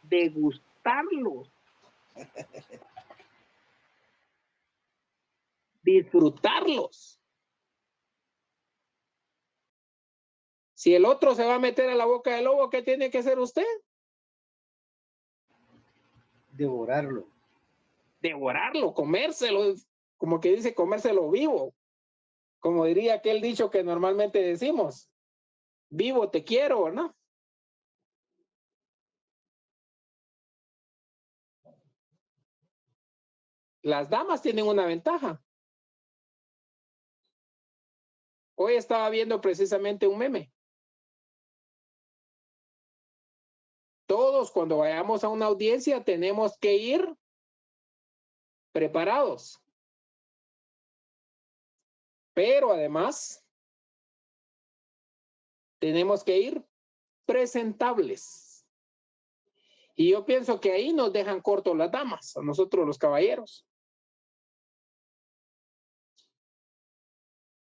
Degustarlos. Disfrutarlos. Si el otro se va a meter a la boca del lobo, ¿qué tiene que hacer usted? Devorarlo. Devorarlo, comérselo, como que dice comérselo vivo. Como diría aquel dicho que normalmente decimos, vivo te quiero, ¿no? Las damas tienen una ventaja. Hoy estaba viendo precisamente un meme. Todos cuando vayamos a una audiencia tenemos que ir preparados. Pero además tenemos que ir presentables. Y yo pienso que ahí nos dejan cortos las damas, a nosotros los caballeros.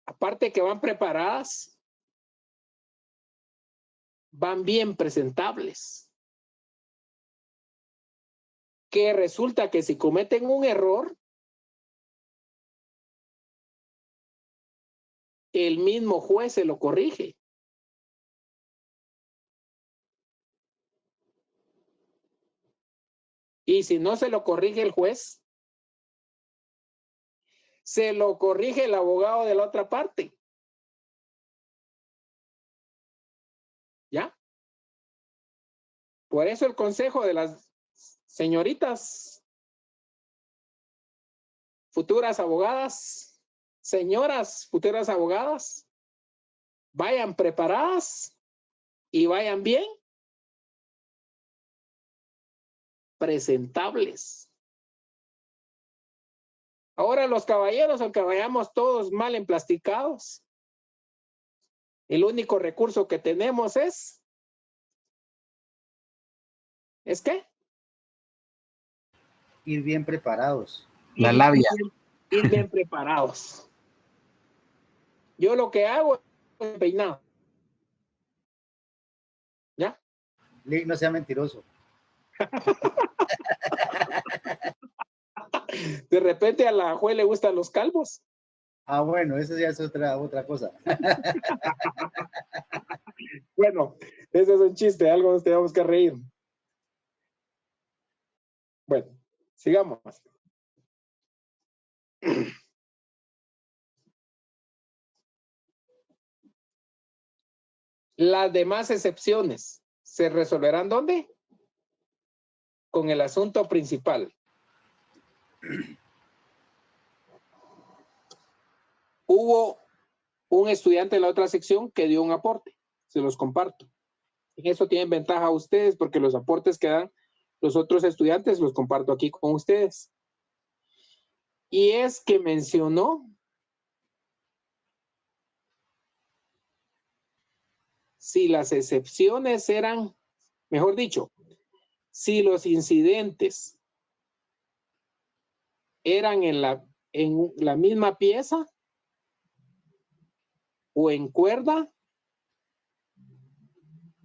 Aparte que van preparadas, van bien presentables. Que resulta que si cometen un error, el mismo juez se lo corrige. Y si no se lo corrige el juez, se lo corrige el abogado de la otra parte. ¿Ya? Por eso el consejo de las señoritas, futuras abogadas, señoras futuras abogadas, vayan preparadas y vayan bien presentables. Ahora los caballeros, aunque vayamos todos mal emplasticados, el único recurso que tenemos ¿es qué? Ir bien preparados. La labia. Ir bien preparados. Yo lo que hago es peinado. ¿Ya? Lick, no sea mentiroso. De repente a la Jue le gustan los calvos. Ah, bueno, eso ya es otra cosa. Bueno, ese es un chiste, algo nos tenemos que reír. Bueno, sigamos. Las demás excepciones se resolverán ¿dónde? Con el asunto principal. Hubo un estudiante en la otra sección que dio un aporte. Se los comparto. En eso tienen ventaja ustedes porque los aportes que dan los otros estudiantes los comparto aquí con ustedes. Y es que mencionó si las excepciones eran, mejor dicho, si los incidentes eran en la misma pieza o en cuerda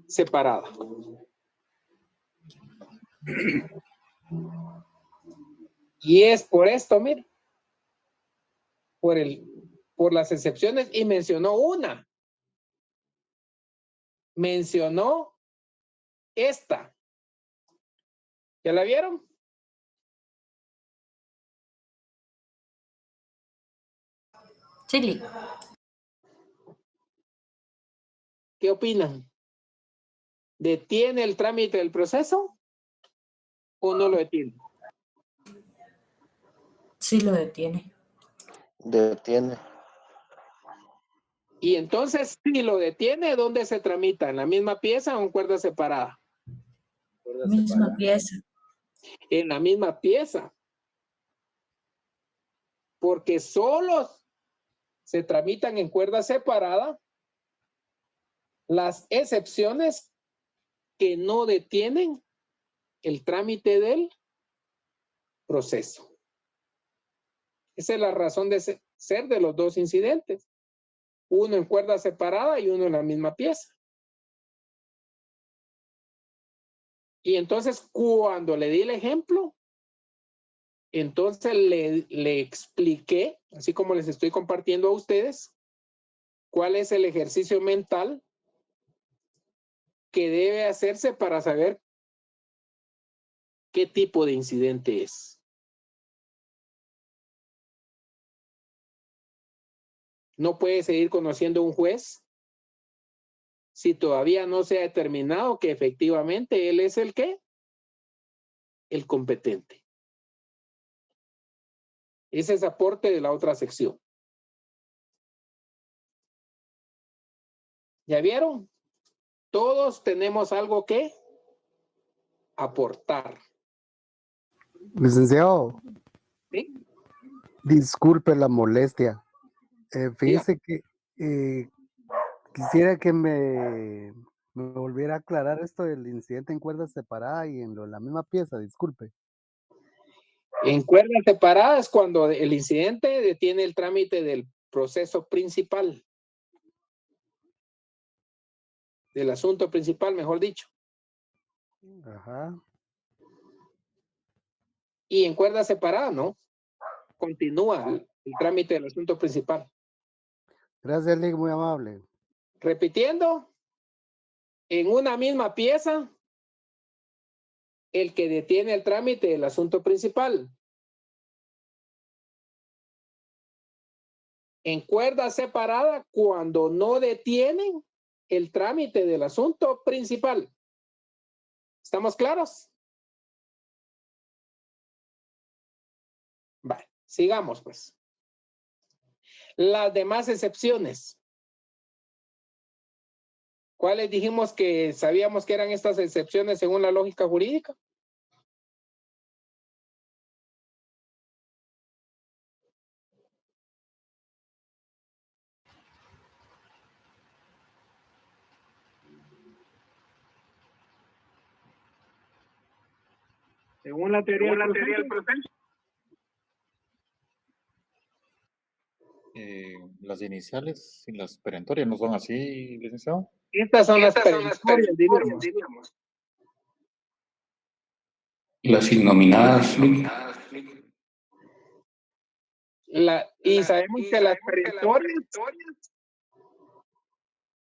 separada. Y es por esto, mire, por las excepciones, y mencionó una. Mencionó esta. ¿Ya la vieron? Sí. ¿Qué opinan? ¿Detiene el trámite del proceso o no lo detiene? Sí lo detiene. Detiene. Y entonces, si lo detiene, ¿dónde se tramita? ¿En la misma pieza o en cuerda separada? Misma pieza. En la misma pieza. Porque solo se tramitan en cuerda separada las excepciones que no detienen el trámite del proceso. Esa es la razón de ser de los dos incidentes. Uno en cuerda separada y uno en la misma pieza. Y entonces, cuando le di el ejemplo, entonces le expliqué, así como les estoy compartiendo a ustedes, cuál es el ejercicio mental que debe hacerse para saber qué tipo de incidente es. No puede seguir conociendo a un juez si todavía no se ha determinado que efectivamente él es el ¿qué? El competente. Ese es aporte de la otra sección. ¿Ya vieron? Todos tenemos algo que aportar. Licenciado, ¿Sí? disculpe la molestia. Fíjese que quisiera que me volviera a aclarar esto del incidente en cuerda separada y en la misma pieza, disculpe. En cuerda separada es cuando el incidente detiene el trámite del proceso principal. Del asunto principal, mejor dicho. Ajá. Y en cuerda separada, ¿no? Continúa el trámite del asunto principal. Gracias, Lick, muy amable. Repitiendo, en una misma pieza, el que detiene el trámite del asunto principal. En cuerda separada, cuando no detienen el trámite del asunto principal. ¿Estamos claros? Vale, sigamos pues. Las demás excepciones. ¿Cuáles dijimos que sabíamos que eran estas excepciones según la lógica jurídica? Según la teoría del proceso. Las iniciales y las perentorias no son así, licenciado. Estas son las perentorias, diríamos. Las innominadas. Y sabemos que las perentorias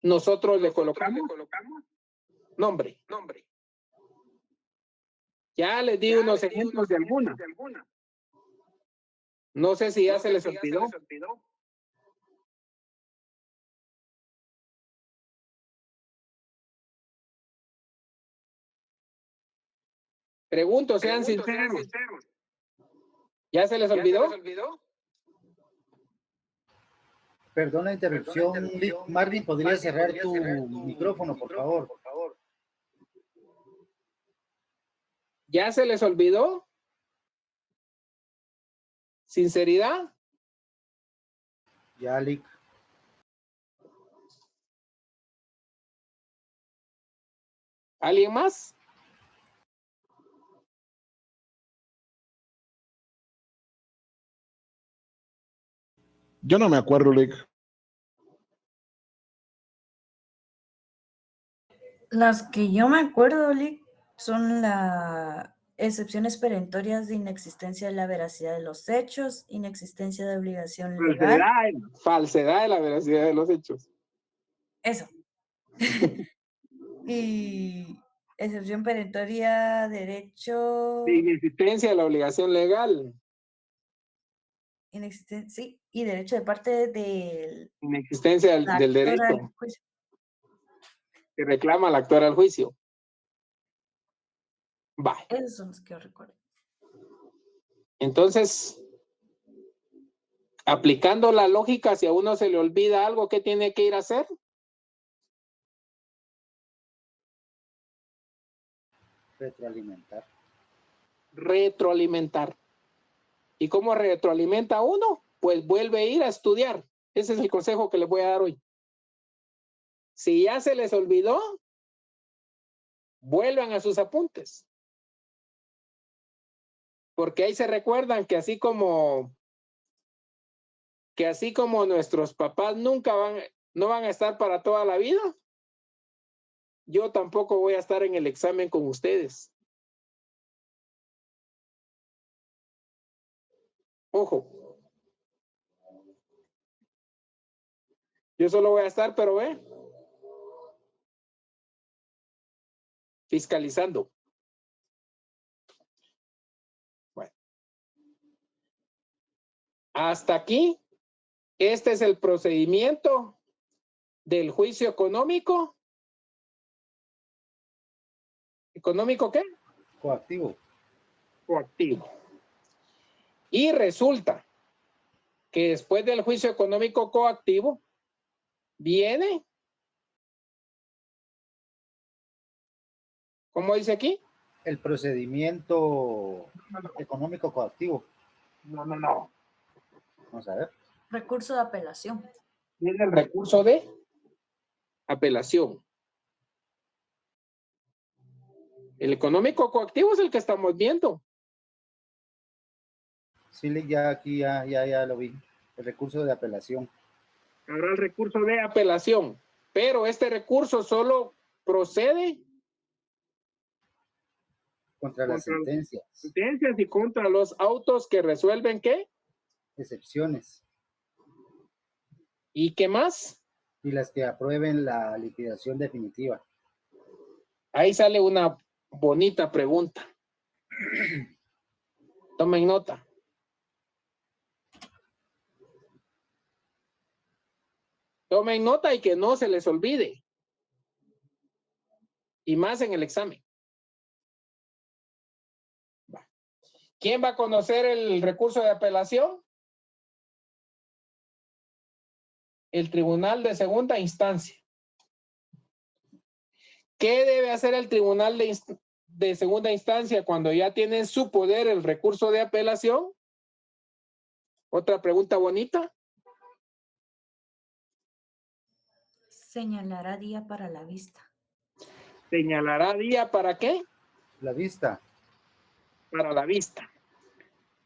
nosotros le colocamos nombre. Ya les di unos ejemplos de alguna. No sé si ya se les olvidó. Pregunto, sean sinceros. ¿Ya se les olvidó? Perdón la interrupción, Marvin, ¿podría cerrar tu micrófono, por favor? ¿Ya se les olvidó? ¿Sinceridad? Ya, Lick. ¿Alguien más? Yo no me acuerdo, Lick. Las que yo me acuerdo, Lick, son las excepciones perentorias de inexistencia de la veracidad de los hechos, inexistencia de obligación legal. Falsedad de la veracidad de los hechos. Eso. Y excepción perentoria, derecho. De inexistencia de la obligación legal. Sí, y derecho de parte del. Inexistencia del derecho. Que reclama al actor al juicio. Va. Esos son los que yo recuerdo. Entonces, aplicando la lógica, si a uno se le olvida algo, ¿qué tiene que ir a hacer? Retroalimentar. ¿Y cómo retroalimenta uno? Pues vuelve a ir a estudiar. Ese es el consejo que les voy a dar hoy. Si ya se les olvidó, vuelvan a sus apuntes. Porque ahí se recuerdan que así como nuestros papás no van a estar para toda la vida, yo tampoco voy a estar en el examen con ustedes. Ojo. Yo solo voy a estar, pero ve, fiscalizando. Bueno. Hasta aquí, este es el procedimiento del juicio económico. ¿Económico qué? Coactivo. Coactivo. Y resulta que después del juicio económico coactivo viene, ¿cómo dice aquí? El procedimiento económico coactivo. No. Vamos a ver. Recurso de apelación. Viene el recurso de apelación. El económico coactivo es el que estamos viendo. Sí, ya aquí ya lo vi. El recurso de apelación. Habrá el recurso de apelación, pero este recurso solo procede contra las sentencias. Sentencias y contra los autos que resuelven ¿qué? Excepciones. ¿Y qué más? Y las que aprueben la liquidación definitiva. Ahí sale una bonita pregunta. Tomen nota. Tomen nota y que no se les olvide. Y más en el examen. ¿Quién va a conocer el recurso de apelación? El tribunal de segunda instancia. ¿Qué debe hacer el tribunal de segunda instancia cuando ya tiene en su poder el recurso de apelación? Otra pregunta bonita. Señalará día para la vista. ¿Señalará día para qué? La vista. para la vista,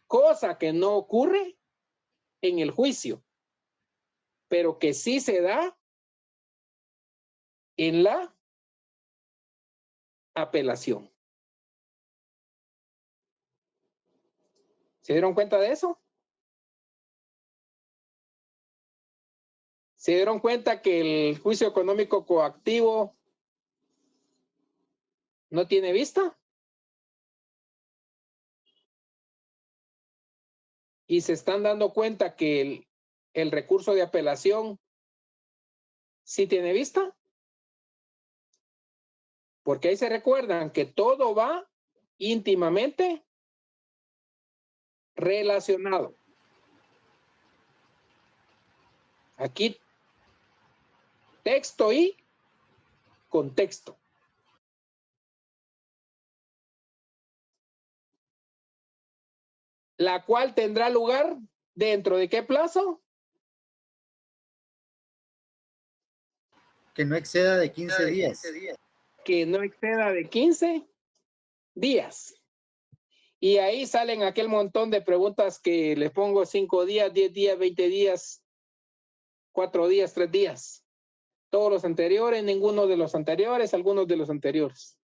cosa que no ocurre en el juicio, pero que sí se da en la apelación. ¿Se dieron cuenta de eso? ¿Se dieron cuenta que el juicio económico coactivo no tiene vista? Y se están dando cuenta que el recurso de apelación sí tiene vista. Porque ahí se recuerdan que todo va íntimamente relacionado. Aquí texto y contexto. La cual tendrá lugar dentro de qué plazo? Que no exceda de 15 días. Que no exceda de 15 días. Y ahí salen aquel montón de preguntas que les pongo 5 días, 10 días, 20 días, 4 días, 3 días. Todos los anteriores, ninguno de los anteriores, algunos de los anteriores.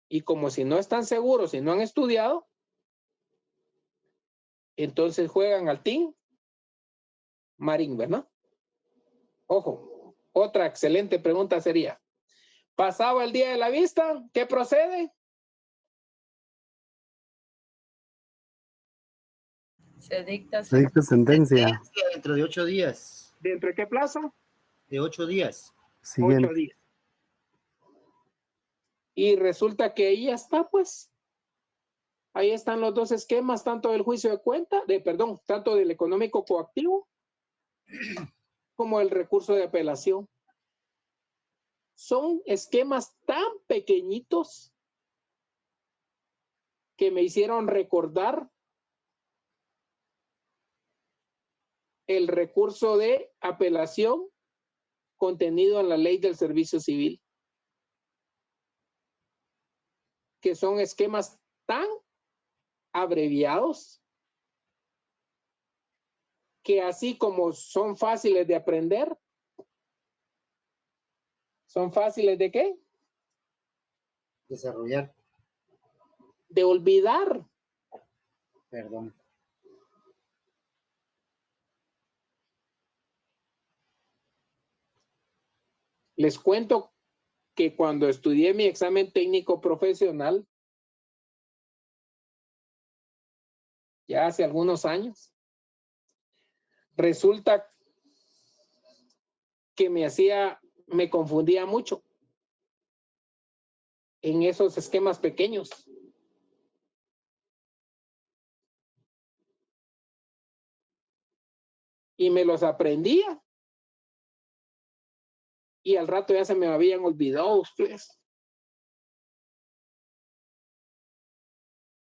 Y como si no están seguros, si no han estudiado, entonces juegan al team Marín, ¿verdad? Ojo, otra excelente pregunta sería, pasado el día de la vista, ¿qué procede? Se dicta sentencia. Dentro de 8 días. ¿Dentro de qué plazo? De 8 días. Siguiente. 8 días. Y resulta que ahí ya está, pues. Ahí están los dos esquemas, tanto del juicio de cuenta, tanto del económico coactivo como el recurso de apelación. Son esquemas tan pequeñitos que me hicieron recordar el recurso de apelación contenido en la ley del servicio civil, que son esquemas tan abreviados que así como son fáciles de aprender, ¿son fáciles de qué? Desarrollar. De olvidar. Perdón. Les cuento que cuando estudié mi examen técnico profesional, ya hace algunos años, resulta que me confundía mucho en esos esquemas pequeños. Y me los aprendía. Y al rato ya se me habían olvidado ustedes.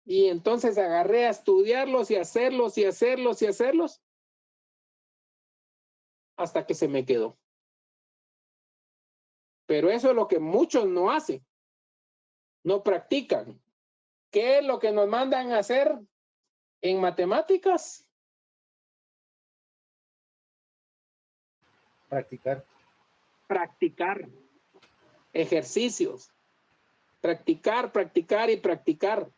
Y entonces agarré a estudiarlos y hacerlos y hacerlos y hacerlos hasta que se me quedó. Pero eso es lo que muchos no hacen. No practican. ¿Qué es lo que nos mandan a hacer en matemáticas? Practicar. Practicar. Ejercicios. Practicar, practicar y practicar.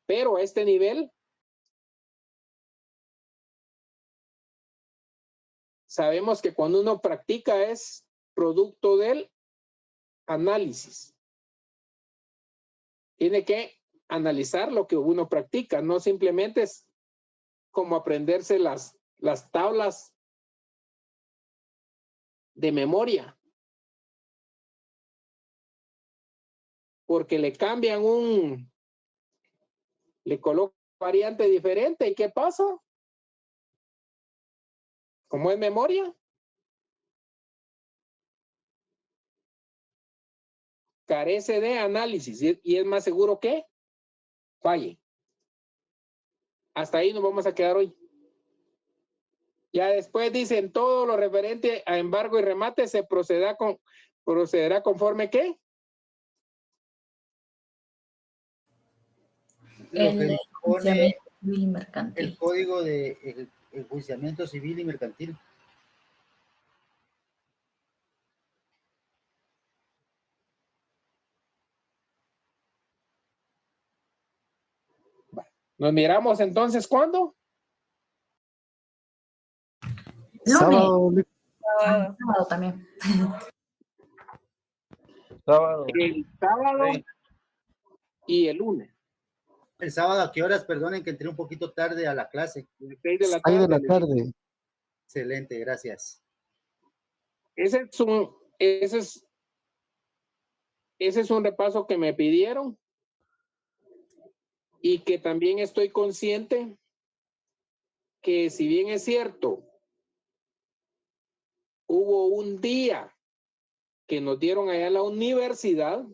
Pero a este nivel, sabemos que cuando uno practica es producto del análisis. Tiene que analizar lo que uno practica, no simplemente es como aprenderse las tablas de memoria. Porque le cambian le colocan variante diferente. ¿Y qué pasa? Como es memoria, carece de análisis y es más seguro que falle. Hasta ahí nos vamos a quedar hoy. Ya después dicen todo lo referente a embargo y remate se procederá conforme ¿qué? Lo que dispone enjuiciamiento civil y mercantil. el Código de Enjuiciamiento Civil y Mercantil. Nos miramos entonces, ¿cuándo? Sábado, Sábado también. Sábado. El sábado y el lunes. El sábado, ¿a qué horas? Perdonen que entré un poquito tarde a la clase. 6 de la 6 de tarde. la tarde. Excelente, gracias. Ese es un repaso que me pidieron y que también estoy consciente que si bien es cierto, hubo un día que nos dieron allá en la universidad.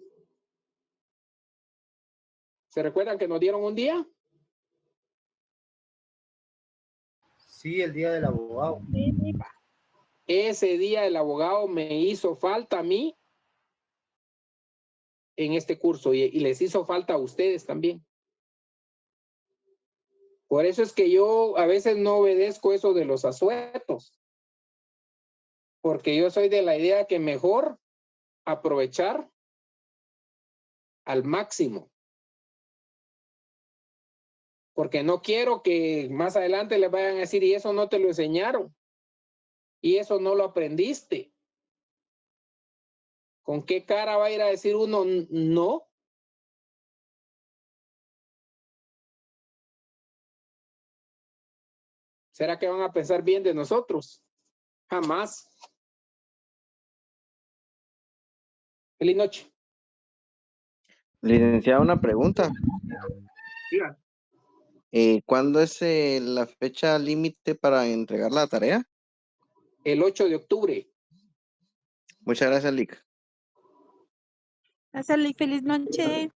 ¿Se recuerdan que nos dieron un día? Sí, el día del abogado. Ese día el abogado me hizo falta a mí en este curso y les hizo falta a ustedes también. Por eso es que yo a veces no obedezco eso de los asuetos, porque yo soy de la idea que mejor aprovechar al máximo, porque no quiero que más adelante les vayan a decir y eso no te lo enseñaron y eso no lo aprendiste. ¿Con qué cara va a ir a decir uno no? ¿Será que van a pensar bien de nosotros? Jamás. Feliz noche. Licenciado, una pregunta. Diga. ¿Cuándo es la fecha límite para entregar la tarea? El 8 de octubre. Muchas gracias, Lic. Hasta feliz noche.